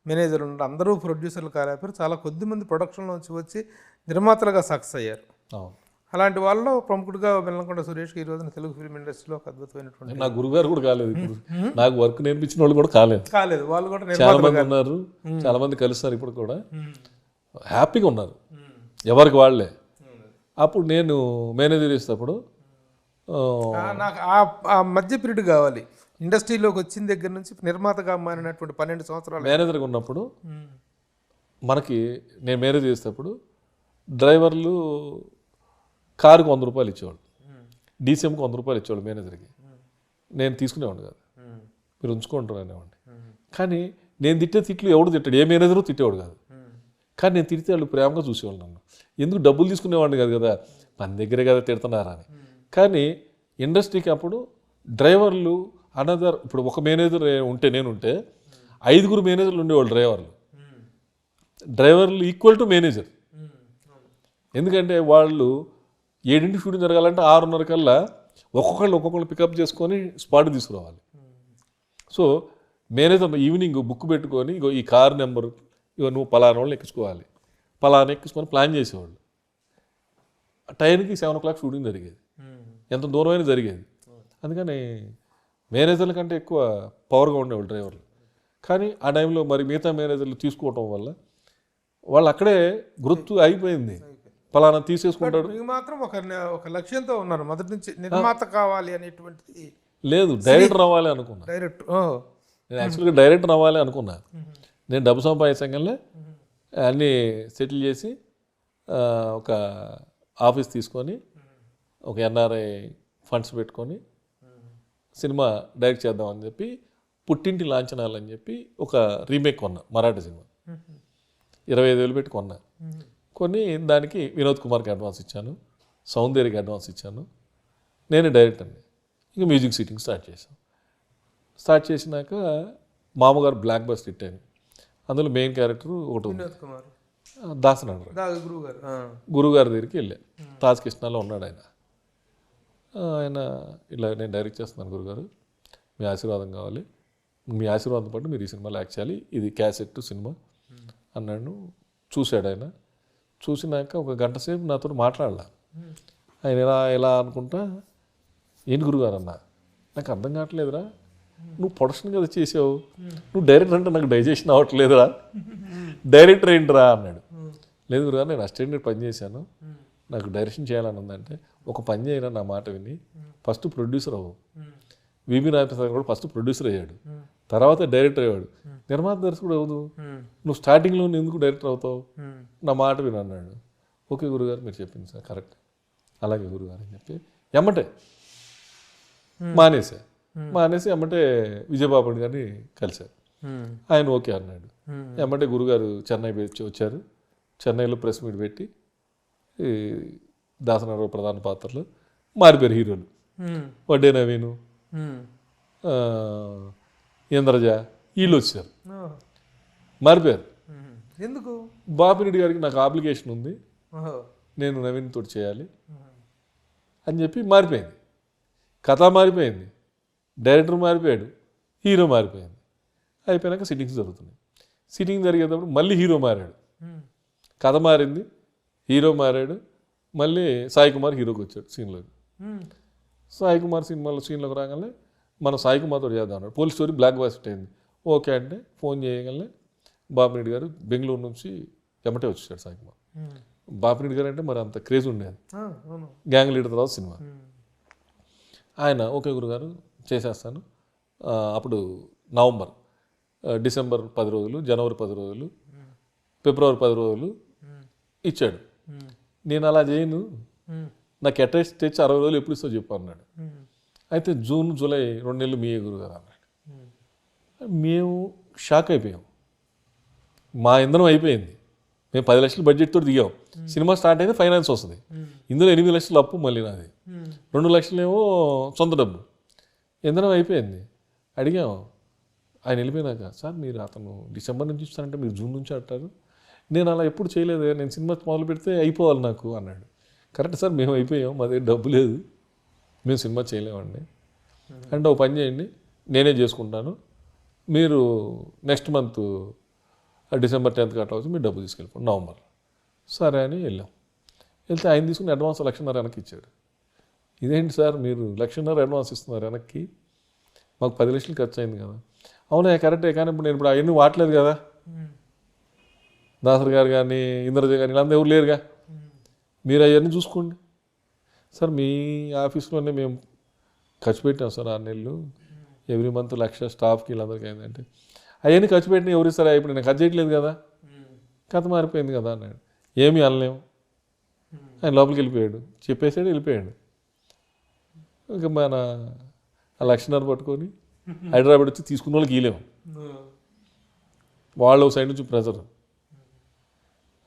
మేనేజర్లు ఉన్నారు. అందరూ ప్రొడ్యూసర్లు కాలేపారు. చాలా కొద్ది మంది ప్రొడక్షన్లో వచ్చి నిర్మాతలుగా సక్సెస్ అయ్యారు. అవును. అలాంటి వాళ్ళలో ప్రముఖుడిగా వెల్లంకొండ సురేష్కి ఈ రోజున తెలుగు ఫిల్మ్ ఇండస్ట్రీలో ఒక అద్భుతమైనటువంటి నా గురుగారు కూడా కాలేదు. ఇప్పుడు నాకు వర్క్ నేర్పించిన వాళ్ళు కూడా కాలేదు. వాళ్ళు కూడా చాలా మంది ఉన్నారు, చాలా మంది కలుస్తారు ఇప్పుడు కూడా, హ్యాపీగా ఉన్నారు ఎవరికి వాళ్ళే. అప్పుడు నేను మేనేజర్ చేసేటప్పుడు నాకు ఆ మధ్య పీరియడ్ కావాలి. ఇండస్ట్రీలోకి వచ్చిన దగ్గర నుంచి నిర్మాతగా మారినటువంటి 12 సంవత్సరాలు మేనేజర్గా ఉన్నప్పుడు మనకి నేను మేనేజ్ చేసేటప్పుడు డ్రైవర్లు కారుకు 100 రూపాయలు ఇచ్చేవాళ్ళు, డీసీఎంకి 100 రూపాయలు ఇచ్చేవాళ్ళు మేనేజర్కి. నేను తీసుకునేవాడిని కాదు, మీరు ఉంచుకుంటారు అనేవాడిని. కానీ నేను తిట్టే తిట్లు ఎవడు తిట్టాడు, ఏ మేనేజరు తిట్టేవాడు కాదు. కానీ నేను తిడితే వాళ్ళు ప్రేమగా చూసేవాళ్ళు నన్ను. ఎందుకు డబ్బులు తీసుకునేవాడిని కాదు కదా, మన దగ్గరే కదా తిడుతున్నారా అని. కానీ ఇండస్ట్రీకి అప్పుడు డ్రైవర్లు అనదర్, ఇప్పుడు ఒక మేనేజర్ ఉంటే నేనుంటే 5 మేనేజర్లు ఉండేవాళ్ళు డ్రైవర్లు ఈక్వల్ టు మేనేజర్. ఎందుకంటే వాళ్ళు 7 షూటింగ్ జరగాలంటే 6:30 కల్లా ఒక్కొక్కళ్ళు పికప్ చేసుకొని స్పాట్ తీసుకురావాలి. సో మేనేజర్ ఈవినింగ్ బుక్ పెట్టుకొని ఇగో ఈ కార్ నెంబరు ఇగో నువ్వు పలానా వాళ్ళు ఎక్కించుకోవాలి, పలానా ఎక్కించుకొని ప్లాన్ చేసేవాళ్ళు. టైంకి 7 o'clock షూటింగ్ జరిగేది, ఎంత దూరమైనా జరిగేది. అందుకని మేనేజర్ల కంటే ఎక్కువ పవర్గా ఉండేవాళ్ళు డ్రైవర్లు. కానీ ఆ టైంలో మరి మిగతా మేనేజర్లు తీసుకోవటం వల్ల వాళ్ళు అక్కడే గుర్తు అయిపోయింది, పలానా తీసేసుకుంటాడు. మీకు మాత్రం ఒక లక్ష్యంతో ఉన్నారు మొదటి నుంచి, నిర్మాత కావాలి అనేటువంటిది లేదు, డైరెక్టర్ అవ్వాలి అనుకున్నా. నేను యాక్చువల్గా డైరెక్టర్ అవ్వాలి అనుకున్నా. నేను డబ్బు సంపాదించగానే అన్నీ సెటిల్ చేసి ఒక ఆఫీస్ తీసుకొని ఒక ఎన్ఆర్ఐ ఫండ్స్ పెట్టుకొని సినిమా డైరెక్ట్ చేద్దామని చెప్పి పుట్టింటి లాంఛనాలు అని చెప్పి ఒక రీమేక్ కొన్నా, మరాఠీ సినిమా. 25,000 పెట్టి కొన్నా. కొన్ని దానికి వినోద్ కుమార్కి అడ్వాన్స్ ఇచ్చాను, సౌందర్యకి అడ్వాన్స్ ఇచ్చాను, నేనే డైరెక్టర్ని. ఇంకా మ్యూజిక్ షూటింగ్ స్టార్ట్ చేసినాక మామగారు బ్లాక్ బస్టర్ హిట్ అయింది. అందులో మెయిన్ క్యారెక్టర్ ఒకటి ఉంది, దాసనాడు గురుగారి దగ్గరికి వెళ్ళా. తాజ్ కృష్ణాలో ఉన్నాడు ఆయన. ఆయన ఇలా నేను డైరెక్ట్ చేస్తున్నాను గురుగారు, మీ ఆశీర్వాదం కావాలి, మీ ఆశీర్వాదం పాటు మీరు ఈ సినిమాలో యాక్ట్ చేయాలి, ఇది క్యాసెట్ సినిమా అన్నాడు. చూశాడు ఆయన. చూసినాక ఒక గంట సేపు నాతో మాట్లాడాల. ఆయన ఎలా అనుకుంటా, ఏంటి గురుగారు అన్న, నాకు అర్థం కావట్లేదురా, నువ్వు ప్రొడక్షన్ కదా చేసావు, నువ్వు డైరెక్టర్ అంటే నాకు డైజెషన్ అవ్వట్లేదురా, డైరెక్టర్ ఏంటిరా అన్నాడు. లేదు గురుగారు, నేను అసిస్టెంట్ పని చేశాను, నాకు డైరెక్షన్ చేయాలని ఉందంటే, ఒక పని చేయనా నా మాట విని, ఫస్ట్ ప్రొడ్యూసర్ అవ్వు. వివి నాగప్రసాద్ కూడా ఫస్ట్ ప్రొడ్యూసర్ అయ్యాడు, తర్వాత డైరెక్టర్ అయ్యాడు, నిర్మాత దర్శకుడు అవ్వదు, నువ్వు స్టార్టింగ్లో ఎందుకు డైరెక్టర్ అవుతావు, నా మాట విని అన్నాడు. ఓకే గురుగారు మీరు చెప్పింది సార్ కరెక్ట్, అలాగే గురుగారు అని చెప్పి ఎమ్మటే మానేసి ఎమ్మటే విజయబాబు గారిని కలిశారు. ఆయన ఓకే అన్నాడు. ఎమ్మటే గురుగారు చెన్నై వచ్చారు. చెన్నైలో ప్రెస్ మీట్ పెట్టి దాసనారావు ప్రధాన పాత్రలు మారిపోయారు హీరోలు. వడ్డే నవీను, ఇంద్రజ వీళ్ళు వచ్చారు, మారిపోయారు. ఎందుకు? బాపిరెడ్డి గారికి నాకు అప్లికేషన్ ఉంది, నేను నవీన్ తోటి చేయాలి అని చెప్పి మారిపోయింది. కథ మారిపోయింది, డైరెక్టర్ మారిపోయాడు, హీరో మారిపోయింది. అయిపోయాక సిట్టింగ్స్ జరుగుతున్నాయి. సిట్టింగ్ జరిగేటప్పుడు మళ్ళీ హీరో మారాడు, కథ మారింది, హీరో మారాడు, మళ్ళీ సాయి కుమార్ హీరోకి వచ్చాడు సీన్లోకి. సాయి కుమార్ సీన్లోకి రాగానే మనం సాయి కుమార్తో చేద్దాం అన్నాడు. పోలీస్ స్టోరీ బ్లాక్ బస్టర్ అయింది. ఓకే అంటే ఫోన్ చేయగానే బాపిరెడ్డి గారు బెంగళూరు నుంచి ఎమ్మటే వచ్చాడు సాయి కుమార్. బాపిరెడ్డి గారు అంటే మరి అంత క్రేజ్ ఉండేది, గ్యాంగ్ లీడర్ తర్వాత సినిమా. ఆయన ఓకే గురుగారు చేసేస్తాను. అప్పుడు డిసెంబర్ 10 రోజులు, జనవరి 10 రోజులు ఫిబ్రవరి 10 రోజులు ఇచ్చాడు. నేను అలా చేయను, నాకు అటెస్ట్ తెచ్చి 60 రోజులు ఎప్పుడు ఇస్తావు చెప్పు అన్నాడు. అయితే జూన్ జూలై 2 నెలలు మీయే గురుగారు అన్నాడు. మేము షాక్ అయిపోయాం. మా ఇంధనం అయిపోయింది, మేము 10 లక్షలు బడ్జెట్తో దిగాం. సినిమా స్టార్ట్ అయితే ఫైనాన్స్ వస్తుంది, ఇందులో 8 లక్షలు అప్పు మళ్ళీ నాది, 2 లక్షలేమో సొంత డబ్బు, ఇంధనం అయిపోయింది. అడిగాం ఆయన వెళ్ళిపోయినాక, సార్ మీరు అతను డిసెంబర్ నుంచి ఇస్తారంటే మీరు జూన్ నుంచి అంటారు, నేను అలా ఎప్పుడు చేయలేదు, నేను సినిమా మొదలు పెడితే అయిపోవాలి నాకు అన్నాడు. కరెక్ట్ సార్, మేము అయిపోయాం, మా దగ్గర డబ్బు లేదు, మేము సినిమా చేయలేమండి. అంటే ఒక పని చేయండి, నేనే చేసుకుంటాను, మీరు నెక్స్ట్ మంత్ డిసెంబర్ 10th అట్లా వచ్చి మీరు డబ్బు తీసుకెళ్ళిపోండి నవంబర్. సరే అని వెళ్ళాం. వెళ్తే ఆయన తీసుకుని అడ్వాన్స్ 1,00,000 వెనక్కి ఇచ్చాడు. ఇదేంటి సార్ మీరు 1,00,000 అడ్వాన్స్ ఇస్తున్నారు వెనక్కి, మాకు 10 లక్షలు ఖర్చు అయింది కదా. అవునా కరెక్టే, కానీ ఇప్పుడు నేను అవన్నీ వాడలేదు కదా, దాసరి గారు కానీ ఇంద్రజ కానీ వీళ్ళందరూ ఎవరు లేరుగా, మీరు అవన్నీ చూసుకోండి. సార్ మీ ఆఫీస్లోనే మేము ఖర్చు పెట్టాం సార్ 6 నెలలు, ఎవ్రీ మంత్ 1,00,000 స్టాఫ్కి వీళ్ళందరికీ అయిందంటే, అవన్నీ ఖర్చు పెట్టినా ఎవరు ఇస్తారా, ఇప్పుడు నేను ఖర్చు చేయట్లేదు కదా, కథ మారిపోయింది కదా అన్నాడు. ఏమీ అనలేము, ఆయన లోపలికి వెళ్ళిపోయాడు, చెప్పేసాడు వెళ్ళిపోయాడు. ఇంకా మన 1,00,000 పట్టుకొని హైదరాబాద్ వచ్చి తీసుకున్న వాళ్ళకి ఇవ్వలేము, వాళ్ళు సైడ్ నుంచి ప్రెజర్.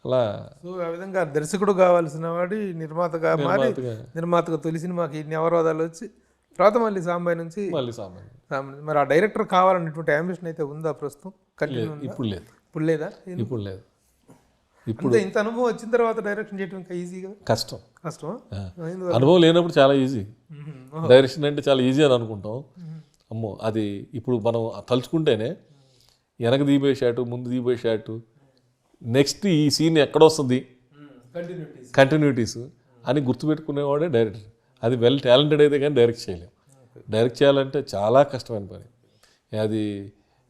అలా సో ఆ విధంగా దర్శకుడు కావాల్సిన వాడి నిర్మాతగా మారి నిర్మాతగా తొలి సినిమాకి ఇన్ని అవరోధాలు వచ్చి తర్వాత మళ్ళీ సాంబాయి నుంచి మళ్ళీ సామాన్యం. మరి ఆ డైరెక్టర్ కావాలనేటువంటి అంబిషన్ అయితే ఉందా ప్రస్తుతం? కంటిన్యూ ఉందా? ఇప్పుడు లేదు, ఇప్పుడు లేదా? ఇప్పుడు లేదు. ఇప్పుడు ఇంత అనుభవం వచ్చిన తర్వాత డైరెక్షన్ చేయడం ఇంకా ఈజీ కదా? కష్టం. కష్టమా? అనుభవం లేనప్పుడు చాలా ఈజీ. డైరెక్షన్ అంటే చాలా ఈజీ అని అనుకుంటాం. అమ్మో అది ఇప్పుడు మనం తలుచుకుంటేనే వెనక దిగిపోయే షాటు, ముందు దిగిపోయే షాటు, నెక్స్ట్ ఈ సీన్ ఎక్కడొస్తుంది, కంటిన్యూటీస్ అని గుర్తుపెట్టుకునేవాడే డైరెక్టర్. అది వెల్ టాలెంటెడ్ అయితే కానీ డైరెక్ట్ చేయలేం. డైరెక్ట్ చేయాలంటే చాలా కష్టమైన పని. అది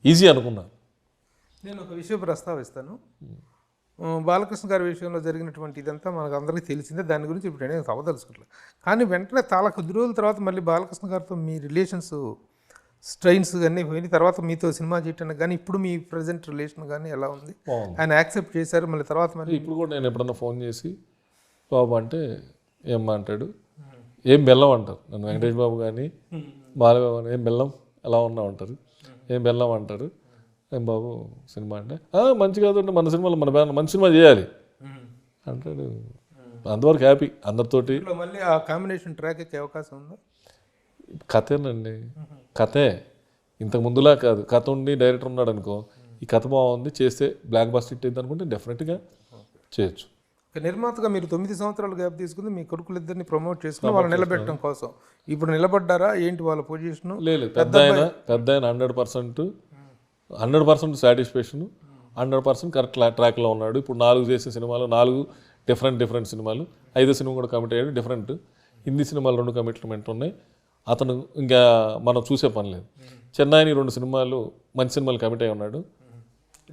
ఈజీ అనుకున్నాను. నేను ఒక విషయం ప్రస్తావిస్తాను. బాలకృష్ణ గారి విషయంలో జరిగినటువంటి ఇదంతా మనకు అందరికీ తెలిసిందే, దాని గురించి ఇప్పుడు నేను అవదలుచుకోవట్లేదు. కానీ వెంటనే చాలా కొద్ది రోజుల తర్వాత మళ్ళీ బాలకృష్ణ గారితో మీ రిలేషన్స్ స్ట్రెయిన్స్ కానీ పోయిన తర్వాత మీతో సినిమా చేయటానికి కానీ ఇప్పుడు మీ ప్రజెంట్ రిలేషన్ కానీ ఎలా ఉంది? ఆయన యాక్సెప్ట్ చేశారు మళ్ళీ తర్వాత మళ్ళీ? ఇప్పుడు కూడా నేను ఎప్పుడన్నా ఫోన్ చేసి బాబు అంటే ఏమ్మా అంటాడు, ఏం బెల్లం అంటారు నన్ను, వెంకటేష్ బాబు కానీ బాలబాబు కానీ ఏం బెల్లం ఎలా ఉన్నావు అంటారు, ఏం బెల్లం అంటారు. ఏం బాబు సినిమా అంటే మంచి కాదంటే మన సినిమాలో మన మంచి సినిమా చేయాలి అంటాడు. అంతవరకు హ్యాపీ అందరితోటి. మళ్ళీ ఆ కాంబినేషన్ ట్రాక్ ఎక్కే అవకాశం ఉందా? కథేనండి, కథే. ఇంతకు ముందులా కాదు, కథ ఉండి డైరెక్టర్ ఉన్నాడు అనుకో, ఈ కథ బాగుంది చేస్తే బ్లాక్ బస్టర్ హిట్ అయింది అనుకుంటే డెఫినెట్గా చేయొచ్చు. నిర్మాతగా మీరు 9 సంవత్సరాలు గ్యాప్ తీసుకుని మీ కొడుకులిద్దరిని ప్రమోట్ చేసుకుని వాళ్ళు నిలబెట్టడం కోసం ఇప్పుడు నిలబడ్డారా ఏంటి వాళ్ళ పొజిషన్? లేదు, పెద్ద ఆయన 100% సాటిస్ఫాక్షన్, 100% కరెక్ట్ ట్రాక్లో ఉన్నాడు. ఇప్పుడు 4 చేసిన సినిమాలు 4 డిఫరెంట్ సినిమాలు, 5వ సినిమా కూడా కమిట్ అయ్యాడు డిఫరెంట్. హిందీ సినిమాలు 2 కమిట్మెంట్ ఉన్నాయి. అతను ఇంకా మనం చూసే పని లేదు. చెన్నైని 2 సినిమాలు మంచి సినిమాలు కమిట్ అయి ఉన్నాడు.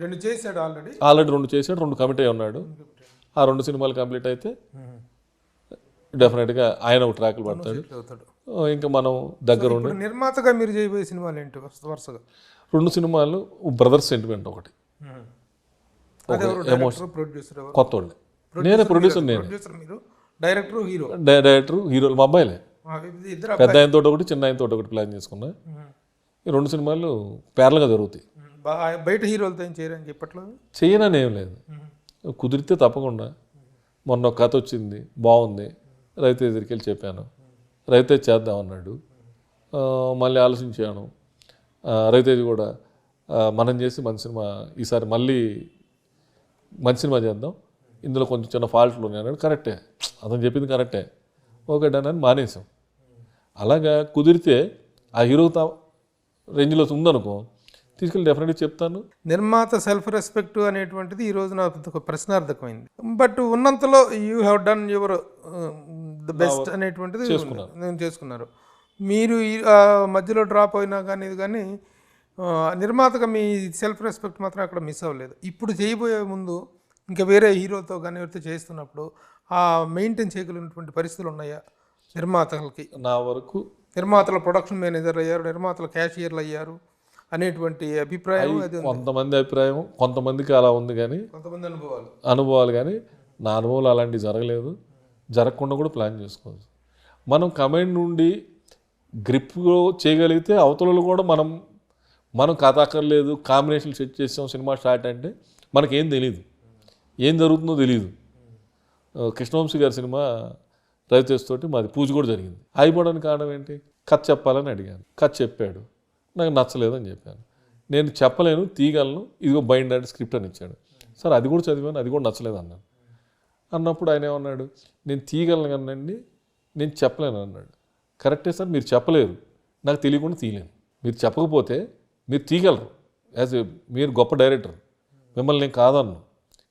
2 చేశాడు ఆల్రెడీ 2 చేశాడు, 2 కమిట్ అయి ఉన్నాడు. ఆ 2 సినిమాలు కంప్లీట్ అయితే డెఫినెట్గా ఆయన ఒక ట్రాక్లు పడతాడు. ఇంకా మనం దగ్గర ఉండి. నిర్మాతగా మీరు చేయబోయే సినిమాలు ఏంటి వరుసగా? 2 సినిమాలు, బ్రదర్స్ సెంటిమెంట్ ఒకటి, కొత్త వాళ్ళే. నేనే ప్రొడ్యూసర్, డైరెక్టర్ హీరోలు మా అబ్బాయిలే. పెద్ద ఆయనతో ఒకటి, చిన్న ఆయనతో ఒకటి ప్లాన్ చేసుకున్నా. ఈ 2 సినిమాలు పేర్లుగా జరుగుతాయి. బయట హీరోలతో ఏం చేయరని చెప్పట్లేదు? చేయనని ఏం లేదు, కుదిరితే తప్పకుండా. మొన్న ఒక కథ వచ్చింది బాగుంది, రవితేజ్ దగ్గరికి వెళ్ళి చెప్పాను, రవితేజ్ చేద్దాం అన్నాడు. మళ్ళీ ఆలోచించాను, రవితేజ్ కూడా మనం చేసి మంచి సినిమా ఈసారి మళ్ళీ మంచి సినిమా చేద్దాం, ఇందులో కొంచెం చిన్న ఫాల్ట్లు ఉన్నాయి అన్నాడు. కరెక్టే, అతను చెప్పింది కరెక్టే, ఓకే డన్ అని మానేసాం. అలాగా కుదిరితే ఆ హీరో రేంజ్లో ఉందనుకో తీసుకెళ్ళి డెఫినెట్గా చెప్తాను. నిర్మాత సెల్ఫ్ రెస్పెక్ట్ అనేటువంటిది ఈ రోజు నాకు ఒక ప్రశ్నార్థకమైంది. బట్ ఉన్నంతలో you have done your the best అనేటువంటిది నేను చేసుకున్నారు. మీరు మధ్యలో డ్రాప్ అయినా కానీ ఇది కానీ నిర్మాతగా మీ సెల్ఫ్ రెస్పెక్ట్ మాత్రం అక్కడ మిస్ అవ్వలేదు. ఇప్పుడు చేయబోయే ముందు ఇంకా వేరే హీరోతో కానీ ఎవరితో చేస్తున్నప్పుడు ఆ మెయింటైన్ చేయగలిగినటువంటి పరిస్థితులు ఉన్నాయా నిర్మాతలకి? నా వరకు నిర్మాతల ప్రొడక్షన్ మేనేజర్లు అయ్యారు, నిర్మాతల క్యాషియర్లు అయ్యారు, అనేటువంటి అభిప్రాయం అది ఉంది. కొంతమంది అభిప్రాయం, కొంతమందికి అలా ఉంది, కానీ కొంతమంది అనుభవాలు. అనుభవాలు. కానీ నా అనుభవాలు అలాంటివి జరగలేదు, జరగకుండా కూడా ప్లాన్ చేసుకోవచ్చు. మనం కమెంట్ నుండి గ్రిప్ చేయగలిగితే అవతలలో కూడా మనం కథ అక్కర్లేదు, కాంబినేషన్ సెట్ చేసాం, సినిమా స్టార్ట్ అంటే మనకేం తెలియదు, ఏం జరుగుతుందో తెలియదు. కృష్ణవంశీ గారి సినిమా రవితేజ్ తోటి మాది పూజ కూడా జరిగింది. అయిపోవడానికి కారణం ఏంటి? కథ చెప్పాలని అడిగాను, కథ చెప్పాడు, నాకు నచ్చలేదని చెప్పాను. నేను చెప్పలేను, తీయగలను, ఇదిగో బైండ్ అంటే స్క్రిప్ట్ అని ఇచ్చాడు. సార్ అది కూడా చదివాను, అది కూడా నచ్చలేదు అన్నాను. అన్నప్పుడు ఆయన ఏమన్నాడు, నేను తీయగలను కానండి, నేను చెప్పలేను అన్నాడు. కరెక్టే సార్, మీరు చెప్పలేరు, నాకు తెలియకుండా తీయలేను. మీరు చెప్పకపోతే మీరు తీయగలరు, మీరు గొప్ప డైరెక్టర్, మిమ్మల్ని నేను కాదన్ను,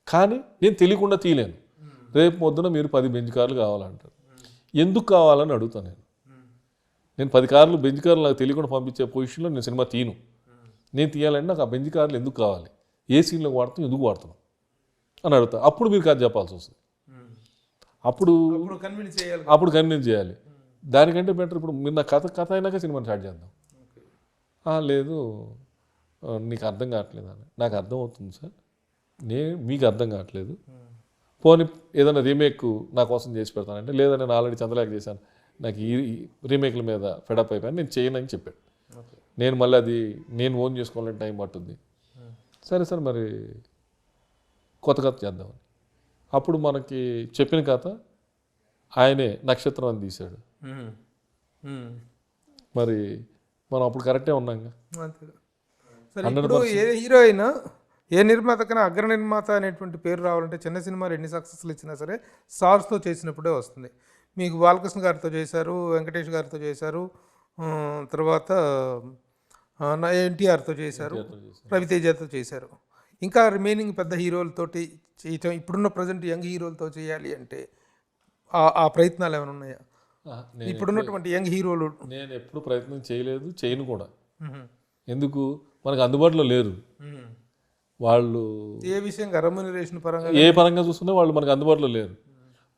కానీ నేను తెలియకుండా తీయలేను. రేపు పొద్దున మీరు 10 బెంచ్ కార్లు కావాలంటారు. ఎందుకు కావాలని అడుగుతాను నేను 10 కార్లు బెంచ్ కార్లు నాకు తెలియకుండా పంపించే పొజిషన్లో నేను సినిమా తీయను. నేను తీయాలంటే నాకు ఆ బెంచ్ కార్లు ఎందుకు కావాలి, ఏ సీన్లో వాడుతాం, ఎందుకు వాడుతున్నాం అని అడుగుతా. అప్పుడు మీరు కథ చెప్పాల్సి వస్తుంది, అప్పుడు కన్విన్స్ చేయాలి. దానికంటే బెటర్ ఇప్పుడు మీరు నా కథ అయినాక సినిమాని స్టార్ట్ చేద్దాం. లేదు నీకు అర్థం కావట్లేదు అని. నాకు అర్థం అవుతుంది సార్, మీకు అర్థం కావట్లేదు, పోనీ ఏదైనా రీమేక్ నా కోసం చేసి పెడతానంటే, లేదా నేను ఆల్రెడీ చంద్రలేఖ చేశాను, నాకు ఈ రీమేక్ల మీద ఫెడప్ అయిపోయాను, నేను చేయనని చెప్పాడు. నేను మళ్ళీ అది నేను ఓన్ చేసుకోవాలంటే టైం పట్టుద్ది. సరే సార్ మరి కొత్త కథ చేద్దామని. అప్పుడు మనకి చెప్పిన కథ ఆయనే నక్షత్రం అని తీశాడు. మరి మనం అప్పుడు కరెక్టే ఉన్నాం. ఇప్పుడు ఏ హీరో అయినా, ఏ నిర్మాతకైనా అగ్ర నిర్మాత అనేటువంటి పేరు రావాలంటే చిన్న సినిమాలు ఎన్ని సక్సెస్లు ఇచ్చినా సరే స్టార్స్తో చేసినప్పుడే వస్తుంది. మీకు బాలకృష్ణ గారితో చేశారు, వెంకటేష్ గారితో చేశారు, తర్వాత ఎన్టీఆర్తో చేశారు, రవితేజతో చేశారు. ఇంకా రిమైనింగ్ పెద్ద హీరోలతోటి చేయటం, ఇప్పుడున్న ప్రజెంట్ యంగ్ హీరోలతో చేయాలి అంటే ఆ ప్రయత్నాలు ఏమైనా ఉన్నాయా? ఇప్పుడున్నటువంటి యంగ్ హీరోలు నేను ఎప్పుడు ప్రయత్నం చేయలేదు, చేయను కూడా. ఎందుకు, మనకు అందుబాటులో లేరు వాళ్ళు. ఏ విషయంగా, రెమ్యూనరేషన్ పరంగా, ఏ పరంగా చూసుకున్నా వాళ్ళు మనకు అందుబాటులో లేరు.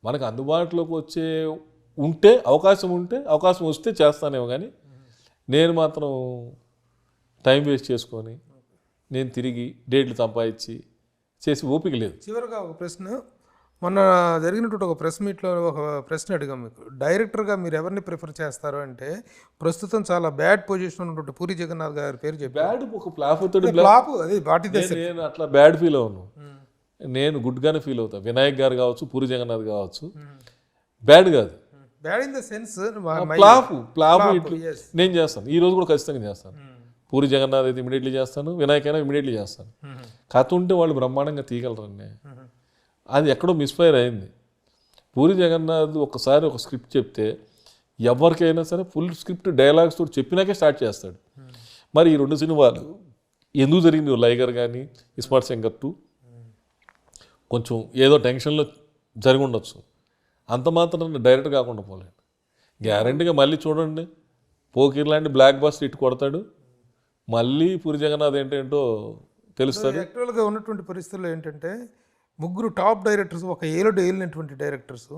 మనకు అందుబాటులోకి అవకాశం వస్తే చేస్తానేమో, కానీ నేను మాత్రం టైం వేస్ట్ చేసుకొని నేను తిరిగి డేట్లు సంపాదించి చేసి ఓపిక లేదు. చివరిగా ఒక ప్రశ్న, మొన్న జరిగినటువంటి ఒక ప్రెస్ మీట్లో ఒక ప్రశ్న అడిగాం మీకు. డైరెక్టర్గా మీరు ఎవరిని ప్రిఫర్ చేస్తారు అంటే, ప్రస్తుతం చాలా బ్యాడ్ పొజిషన్ ఉన్నటువంటి పూరి జగన్నాథ్ గారి పేరు చెప్పి, బ్యాడ్ ఒక ఫ్లాప్ అవుతాడు, నేను అట్లా బ్యాడ్ ఫీల్ అవ్వను, నేను గుడ్గానే ఫీల్ అవుతాను. వినాయక్ గారు కావచ్చు, పూరి జగన్నాథ్ కావచ్చు, బ్యాడ్ కాదు, bad in the sense flop నేను చేస్తాను. ఈ రోజు కూడా ఖచ్చితంగా చేస్తాను. పూరి జగన్నాథ్ అయితే ఇమీడియట్లీ చేస్తాను, వినాయక్ అయినా ఇమీడియట్లీ చేస్తాను. కథ ఉంటే వాళ్ళు బ్రహ్మాండంగా తీయగలరండి. అది ఎక్కడో మిస్ఫైర్ అయింది. పూరి జగన్నాథ్ ఒకసారి ఒక స్క్రిప్ట్ చెప్తే ఎవరికైనా సరే ఫుల్ స్క్రిప్ట్ డైలాగ్స్ తోటి చెప్పినాకే స్టార్ట్ చేస్తాడు. మరి ఈ 2 సినిమాలు ఎందుకు జరిగింది? లైగర్ కానీ ఇస్మార్ట్ శంకర్ 2 కొంచెం ఏదో టెన్షన్లో జరిగి ఉండొచ్చు, అంత మాత్రం డైరెక్ట్ కాకుండా పోలేదు. గ్యారంటీగా మళ్ళీ చూడండి, పోకిర్ లాంటి బ్లాక్ బస్టర్ ఇటు కొడతాడు, మళ్ళీ పూరి జగన్నాథ్ ఏంటంటో తెలుస్తుంది. యాక్చువల్గా ఉన్నటువంటి పరిస్థితుల్లో ఏంటంటే, ముగ్గురు టాప్ డైరెక్టర్స్, ఒక ఏలుడు ఏలినటువంటి directors,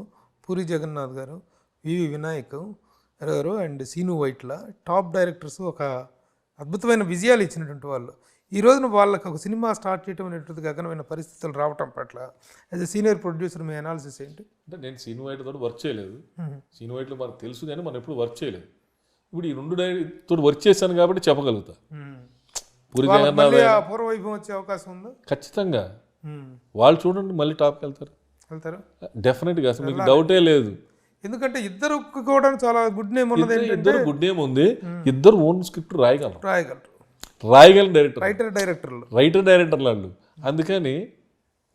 Puri Jagannadh garu, VV Vinayak garu and Seenu Vaitla, top directors, ఒక అద్భుతమైన విజయాలు ఇచ్చినటువంటి వాళ్ళు. ఈ రోజున వాళ్ళకి ఒక సినిమా స్టార్ట్ చేయడం అనేటువంటి గగనమైన పరిస్థితులు రావటం పట్ల as a senior producer me analysis ఏంటి? అంటే నేను సీను వైట్ తోటి వర్క్ చేయలేదు, సీను వైట్లో మనకు తెలుసు, కానీ మనం ఎప్పుడు వర్క్ చేయలేదు. ఇప్పుడు ఈ 2 తోటి వర్క్ చేశాను కాబట్టి చెప్పగలుగుతా. పూరి జగన్నాథ్ పూర్వవైభవం వచ్చే అవకాశం ఉందా? ఖచ్చితంగా. వాళ్ళు చూడండి మళ్ళీ టాప్కి వెళ్తారు డెఫినెట్గా, అసలు మీకు డౌటే లేదు. ఎందుకంటే ఇద్దరు కూడా చాలా గుడ్ నేమ్ ఉన్నది. ఇద్దరు గుడ్ నేమ్ ఉంది, ఇద్దరు ఓన్ స్క్రిప్ట్ రాయగలరు రైటర్ డైరెక్టర్లు వాళ్ళు. అందుకని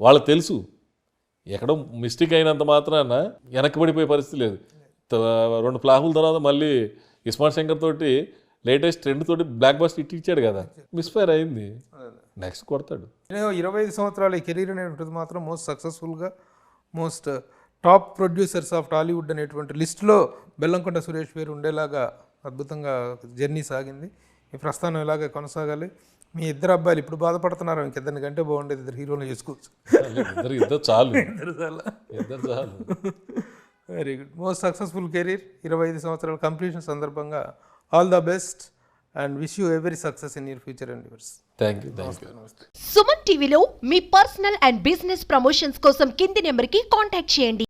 వాళ్ళకి తెలుసు, ఎక్కడో మిస్టేక్ అయినంత మాత్రాన వెనక్కిపడిపోయే పరిస్థితి లేదు. 2 ఫ్లాపుల తర్వాత మళ్ళీ ఇస్మార్ట్ శంకర్ తోటి లేటెస్ట్ ట్రెండ్ తోటి బ్లాక్ బస్టర్ ఇచ్చాడు కదా, మిస్ఫైర్ అయింది, నెక్స్ట్ కొడతాడు. 25 సంవత్సరాల కెరీర్ అనేటువంటిది మాత్రం మోస్ట్ సక్సెస్ఫుల్గా, most top producers of Tollywood అనేటువంటి లిస్టులో బెల్లంకొండ సురేష్ పేరు ఉండేలాగా అద్భుతంగా జర్నీ సాగింది. ఈ ప్రస్థానం ఇలాగే కొనసాగాలి. మీ ఇద్దరు అబ్బాయిలు ఇప్పుడు బాధపడుతున్నారు, ఇంకిద్దరిని కంటే బాగుండేది, 2 హీరోలు చేసుకోవచ్చు. ఇద్దరు చాలు. Very good. Most successful career, 25 సంవత్సరాల కంప్లీషన్ సందర్భంగా all the best and wish you every success in your future endeavours. Thank you. Suman టీవీలో మీ పర్సనల్ అండ్ బిజినెస్ ప్రమోషన్స్ కోసం కింది నెంబర్కి కాంటాక్ట్ చేయండి.